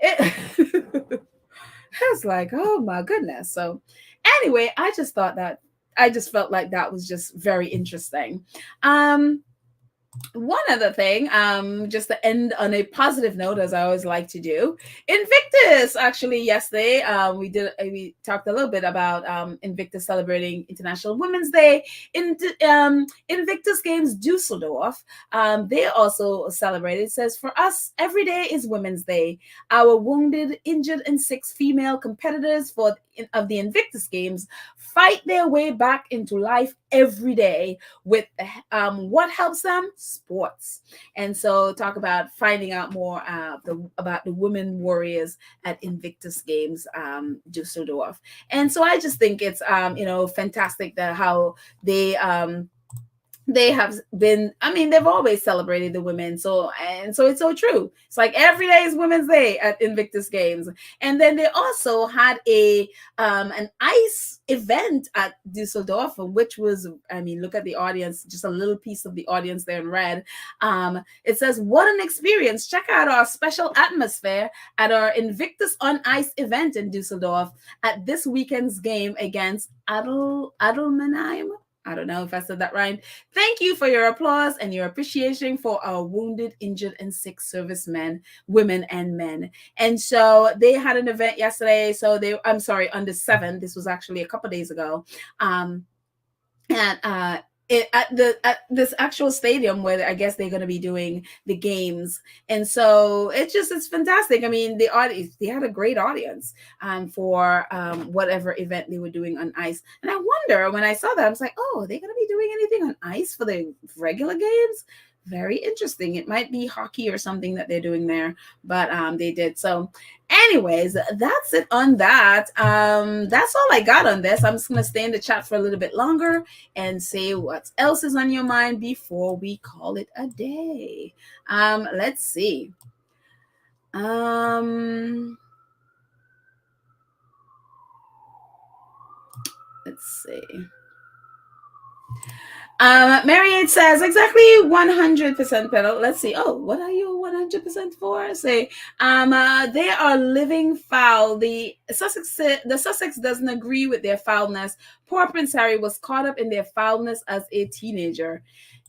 I was like, oh my goodness. So anyway, I just felt like that was just very interesting. One other thing, just to end on a positive note, as I always like to do, Invictus, actually yesterday, we talked a little bit about Invictus celebrating International Women's Day. Invictus Games Dusseldorf, they also celebrated. It says, for us, every day is Women's Day. Our wounded, injured, and sick female competitors of the Invictus Games fight their way back into life every day with what helps them? Sports. And so talk about finding out more about the women warriors at Invictus Games Dusseldorf. And so I just think it's fantastic that how they they have been, I mean, they've always celebrated the women, so it's so true. It's like every day is Women's Day at Invictus Games. And then they also had a an ice event at Dusseldorf, which was, I mean, look at the audience, just a little piece of the audience there in red. It says, what an experience. Check out our special atmosphere at our Invictus on Ice event in Dusseldorf at this weekend's game against Adelmenheim. I don't know if I said that right. Thank you for your applause and your appreciation for our wounded, injured, and sick servicemen, women, and men. And so they had an event yesterday. I'm sorry, on the 7th. This was actually a couple of days ago. And at this actual stadium where I guess they're going to be doing the games. And so it's fantastic. I mean, the audience, they had a great audience for whatever event they were doing on ice. And I wonder, when I saw that, I was like, oh, are they going to be doing anything on ice for the regular games? Very interesting. It might be hockey or something that they're doing there, but they did. So anyways, that's it on that. That's all I got on this. I'm just going to stay in the chat for a little bit longer and say what else is on your mind before we call it a day. Let's see. Let's see. Marianne says exactly 100% pedal. Let's see. Oh, what are you 100% for? Say, they are living foul. The Sussex doesn't agree with their foulness. Poor Prince Harry was caught up in their foulness as a teenager.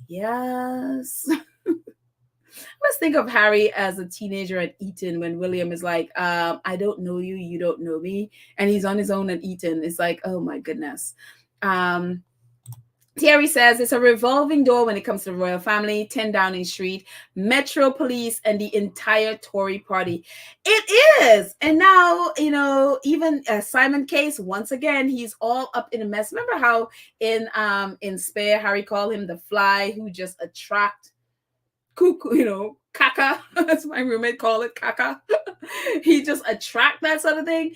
Yes. Let's think of Harry as a teenager at Eton when William is like, I don't know you, you don't know me. And he's on his own at Eton. It's like, oh my goodness. Thierry says it's a revolving door when it comes to the royal family, 10 Downing Street, Metro Police, and the entire Tory party. It is. And now, even Simon Case, once again, he's all up in a mess. Remember how in Spare, Harry called him the fly who just attract cuckoo, caca, as my roommate called it, caca. He just attract that sort of thing.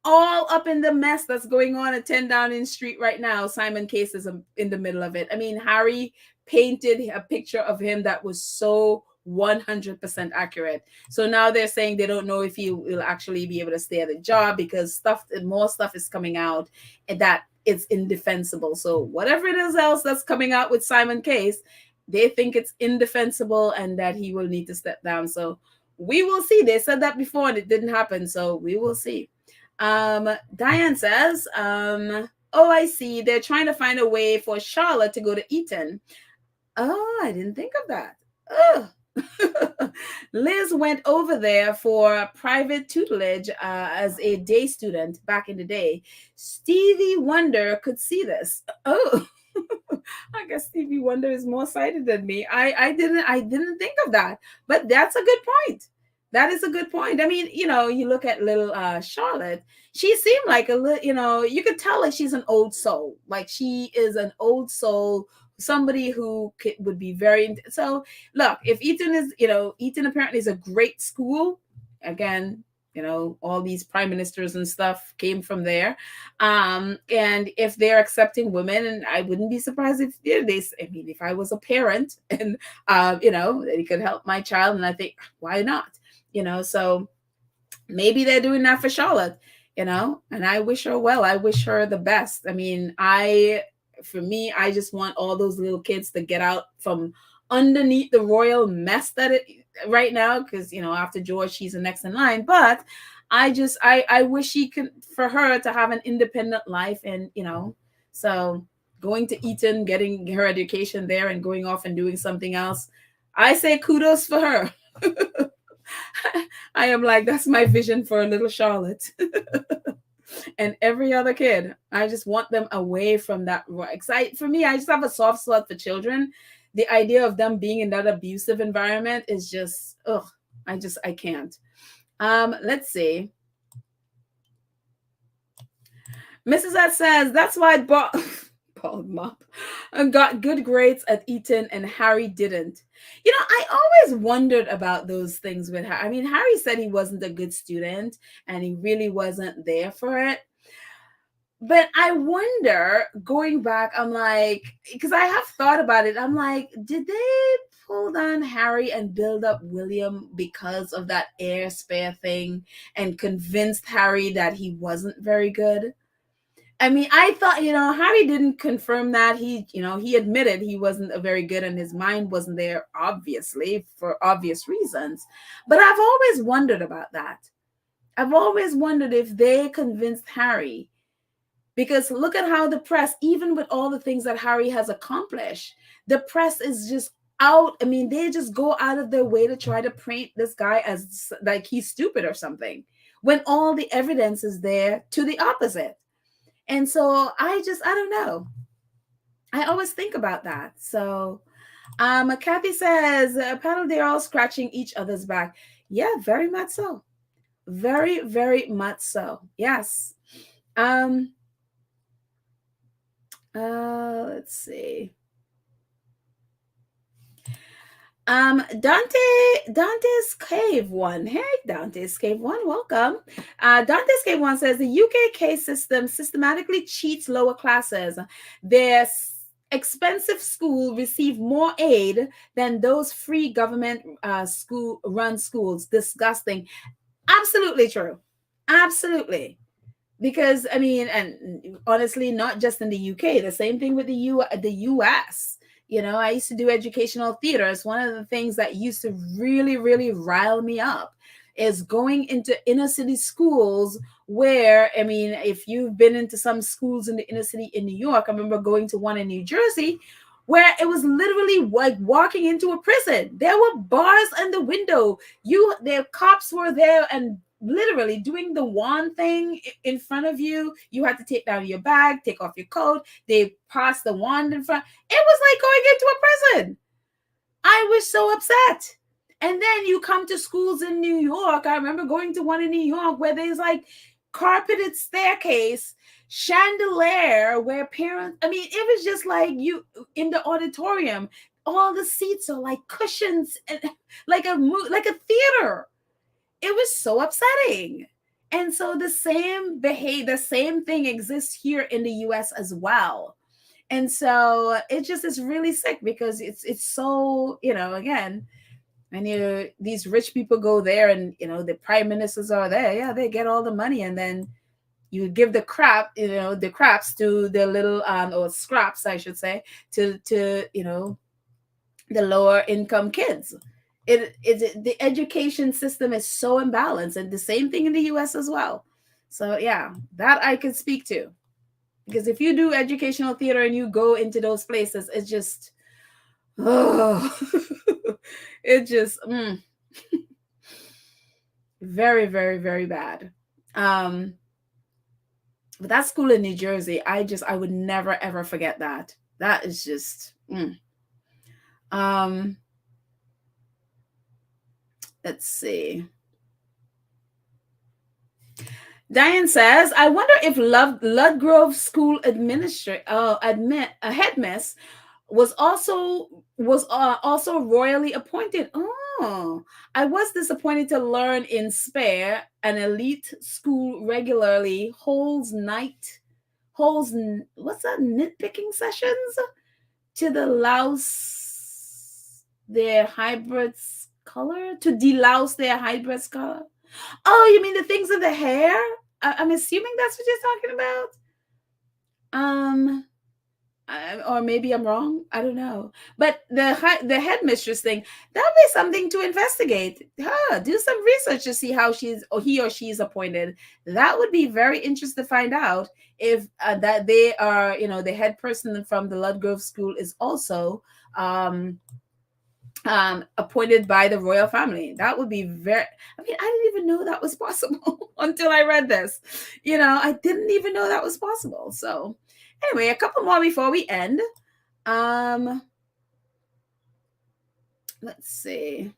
All up in the mess that's going on at 10 Downing Street right now. Simon Case is in the middle of it. I mean, Harry painted a picture of him that was so 100% accurate. So now they're saying they don't know if he will actually be able to stay at the job because more stuff is coming out and that it's indefensible. So whatever it is else that's coming out with Simon Case, they think it's indefensible and that he will need to step down. So we will see. They said that before and it didn't happen. So we will see. Diane says, oh, I see. They're trying to find a way for Charlotte to go to Eton. Oh, I didn't think of that. Oh. Liz went over there for private tutelage as a day student back in the day. Stevie Wonder could see this. Oh, I guess Stevie Wonder is more sighted than me. I didn't think of that, but that's a good point. That is a good point. I mean, you look at little Charlotte, she seemed like a little, you could tell like she's an old soul. Like she is an old soul, somebody who would be very, so look, if Eton is, Eton apparently is a great school. Again, all these prime ministers and stuff came from there. And if they're accepting women, and I wouldn't be surprised if if I was a parent and, they could help my child. And I think, why not? So maybe they're doing that for Charlotte, and I wish her well. I wish her the best. I mean, for me, I just want all those little kids to get out from underneath the royal mess that it right now, because after George, she's the next in line. But I wish for her to have an independent life, and so going to Eton, getting her education there, and going off and doing something else, I say kudos for her. I am like, that's my vision for a little Charlotte. And every other kid, I just want them away from that. For me, I just have a soft spot for children. The idea of them being in that abusive environment is just, I can't. Let's see. Mrs. S says, that's why Bald Mop got good grades at Eton and Harry didn't. I always wondered about those things with Harry. I mean, Harry said he wasn't a good student and he really wasn't there for it. But I wonder, going back, I'm like, because I have thought about it. I'm like, did they pull down Harry and build up William because of that heir spare thing and convinced Harry that he wasn't very good? I mean, I thought, Harry didn't confirm that. He admitted he wasn't a very good and his mind wasn't there, obviously, for obvious reasons. But I've always wondered about that. I've always wondered if they convinced Harry, because look at how the press, even with all the things that Harry has accomplished, the press is just out. I mean, they just go out of their way to try to paint this guy as like he's stupid or something, when all the evidence is there to the opposite. And so I don't know. I always think about that. So Kathy says, Paddle, they're all scratching each other's back. Yeah, very much so. Very, very much so. Yes. Let's see. Dante's Cave One. Hey, Dante's Cave One, welcome. Dante's Cave One says the UKK system systematically cheats lower classes. Their expensive school receive more aid than those free government school-run schools. Disgusting. Absolutely true. Absolutely. Because I mean, and honestly, not just in the UK, the same thing with the US. I used to do educational theaters. One of the things that used to really, really rile me up is going into inner city schools where, I mean, if you've been into some schools in the inner city in New York, I remember going to one in New Jersey where it was literally like walking into a prison. There were bars in the window. The cops were there and literally doing the wand thing in front of you. You had to take down your bag, take off your coat. They passed the wand in front. It was like going into a prison. I was so upset. And then you come to schools in New York. I remember going to one in New York where there's like carpeted staircase, chandelier, where parents, I mean, it was just like you in the auditorium, all the seats are like cushions and like a theater. It was so upsetting. And so the same thing exists here in the US as well. And so it just is really sick because it's so, again, when these rich people go there and the prime ministers are there, yeah, they get all the money, and then you give the craps to the little or scraps, I should say, to the lower income kids. The education system is so imbalanced, and the same thing in the US as well. So yeah, that I can speak to, because if you do educational theater and you go into those places, it's just it just very, very, very bad. But that school in New Jersey, I would never ever forget that. That is just let's see. Diane says, I wonder if Ludgrove School headmistress was also royally appointed. Oh, I was disappointed to learn in Spare, an elite school regularly holds what's that, nitpicking sessions to delouse their hybrids color. Oh, you mean the things in the hair? I'm assuming that's what you're talking about. Or maybe I'm wrong. I don't know. But the headmistress thing, that'll be something to investigate. Do some research to see how he or she is appointed. That would be very interesting to find out if that they are, the head person from the Ludgrove School is also appointed by the royal family. That would be I didn't even know that was possible until I read this. I didn't even know that was possible. So anyway, a couple more before we end. Let's see.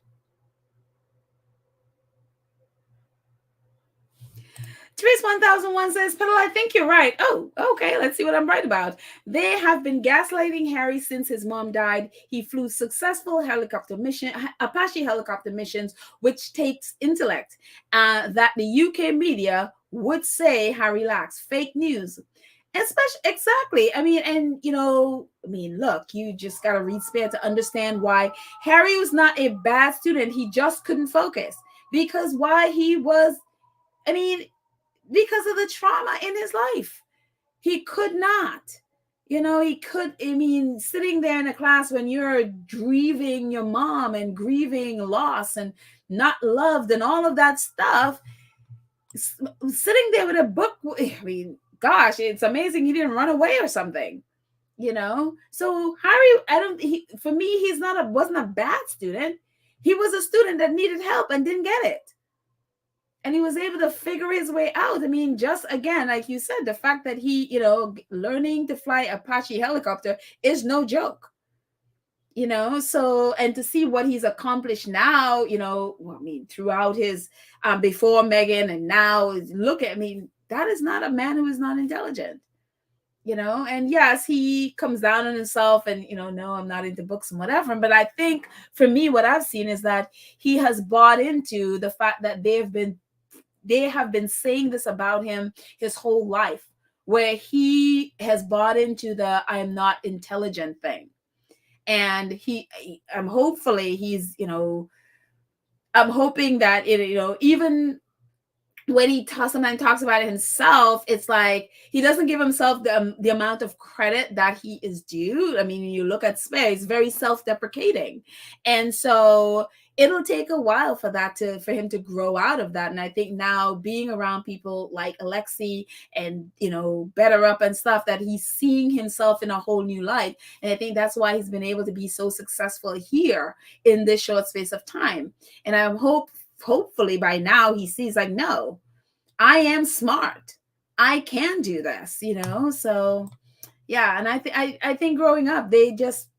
Trace 1001 says, Pedal, I think you're right. Oh, okay. Let's see what I'm right about. They have been gaslighting Harry since his mom died. He flew successful Apache helicopter missions, which takes intellect. That the UK media would say Harry lacks. Fake news. Especially, exactly. I mean, and look, you just gotta read Spare to understand why Harry was not a bad student. He just couldn't focus because why he was. I mean, because of the trauma in his life, he could not. He could. I mean, sitting there in a class when you're grieving your mom and grieving loss and not loved and all of that stuff, sitting there with a book. I mean, gosh, it's amazing he didn't run away or something. So Harry, for me, wasn't a bad student. He was a student that needed help and didn't get it, and he was able to figure his way out. I mean, just again, like you said, the fact that he, learning to fly Apache helicopter is no joke. So, and to see what he's accomplished now, well, I mean, throughout his before Meghan and now, look at me, that is not a man who is not intelligent. And yes, he comes down on himself and, no, I'm not into books and whatever. But I think for me, what I've seen is that he has bought into the fact that they have been saying this about him his whole life, where he has bought into the I'm not intelligent thing. And I'm hoping that even when he sometimes talks about it himself, it's like he doesn't give himself the amount of credit that he is due. I mean, you look at Spare, he's very self-deprecating, and so it'll take a while for him to grow out of that. And I think now being around people like Alexi and BetterUp and stuff, that he's seeing himself in a whole new light, and I think that's why he's been able to be so successful here in this short space of time. And I hopefully by now he sees like, no, I am smart. I can do this, So yeah, and I think growing up, they just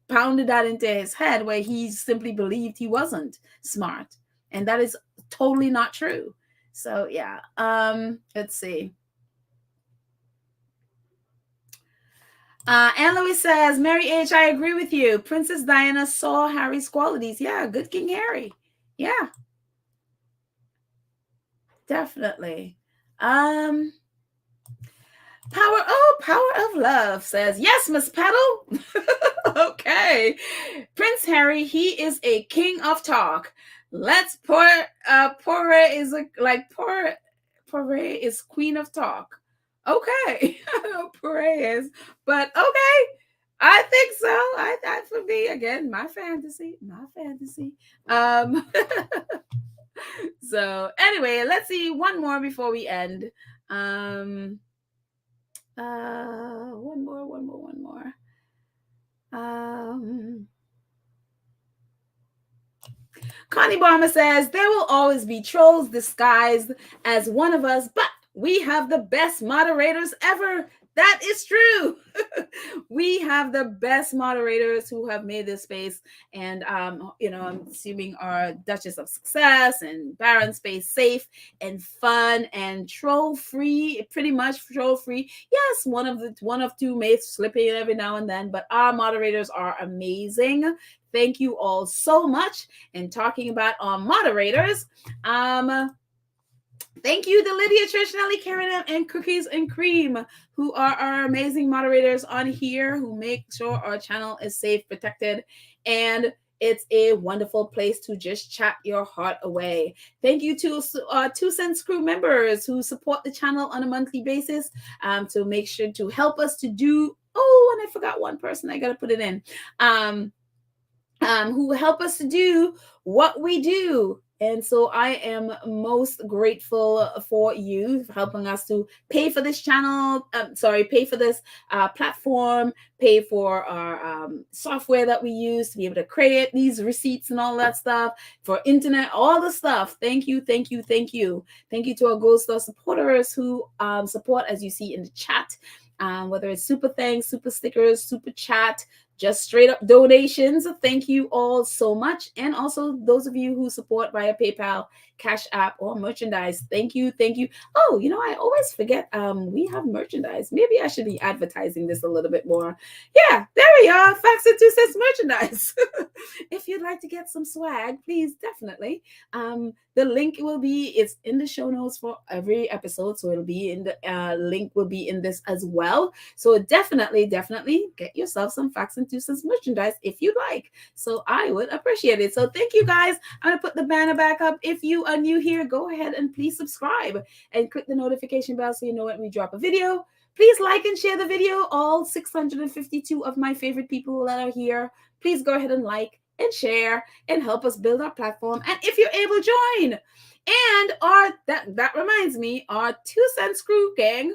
pounded that into his head where he simply believed he wasn't smart, and that is totally not true. So yeah, let's see. Anne Louise says, Mary H, I agree with you. Princess Diana saw Harry's qualities. Yeah, good King Harry. Yeah, definitely. Power of Love says, yes, Miss Petal. Okay. Prince Harry, he is a king of talk. Let's Poire is queen of talk. Okay. I don't know Poire is, but okay. I think so. I for me, again, my fantasy. So anyway, let's see one more before we end. One more. Connie Barmer says, there will always be trolls disguised as one of us, but we have the best moderators ever. That is true. We have the best moderators who have made this space. And, I'm assuming our Duchess of Success and Baron Space safe and fun and troll free, pretty much troll free. Yes, one of two may slip in every now and then, but our moderators are amazing. Thank you all so much. And talking about our moderators, thank you to Lydia, Trish, Nelly, Karen, and Cookies and Cream, who are our amazing moderators on here, who make sure our channel is safe, protected, and it's a wonderful place to just chat your heart away. Thank you to 2 Cents crew members who support the channel on a monthly basis, to make sure to help us to do. Oh, and I forgot one person. I got to put it in. Who help us to do what we do. And so I am most grateful for you for helping us to pay for this channel, pay for this platform, pay for our software that we use to be able to create these receipts and all that stuff, for internet, all the stuff. Thank you, thank you, thank you. Thank you to our Gold Star supporters who support, as you see in the chat. Whether it's super thanks, super stickers, super chat, just straight up donations. Thank you all so much. And also those of you who support via PayPal, Cash App, or merchandise. Thank you. Thank you. Oh, I always forget we have merchandise. Maybe I should be advertising this a little bit more. Yeah, there we are. Facts and 2 cents merchandise. If you'd like to get some swag, please definitely. The link it's in the show notes for every episode. So it'll be in the link will be in this as well. So definitely get yourself some Facts and 2 cents merchandise if you'd like. So I would appreciate it. So thank you guys. I'm going to put the banner back up. If you are new here, go ahead and please subscribe and click the notification bell so you know when we drop a video. Please like and share the video. All 652 of my favorite people that are here, please go ahead and like and share and help us build our platform. And if you're able, join. And that reminds me, our 2 Cent Crew gang,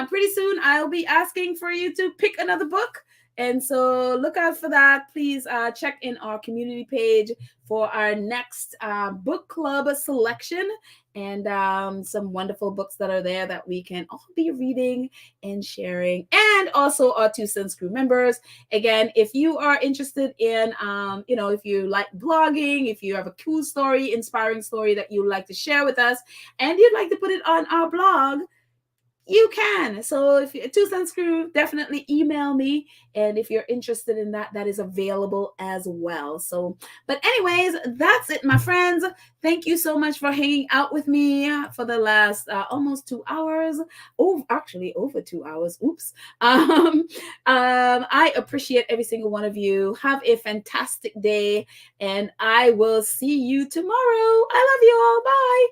pretty soon I'll be asking for you to pick another book. And so look out for that. Please check in our community page for our next book club selection, and some wonderful books that are there that we can all be reading and sharing. And also our 2 Cents Crew members. Again, if you are interested in, if you like blogging, if you have a cool story, inspiring story that you'd like to share with us, and you'd like to put it on our blog, you can. So if you're 2 Cents Crew, definitely email me. And if you're interested in that, that is available as well. So, but anyways, that's it, my friends. Thank you so much for hanging out with me for the last almost 2 hours. Oh, actually over 2 hours. Oops. I appreciate every single one of you. Have a fantastic day, and I will see you tomorrow. I love you all. Bye.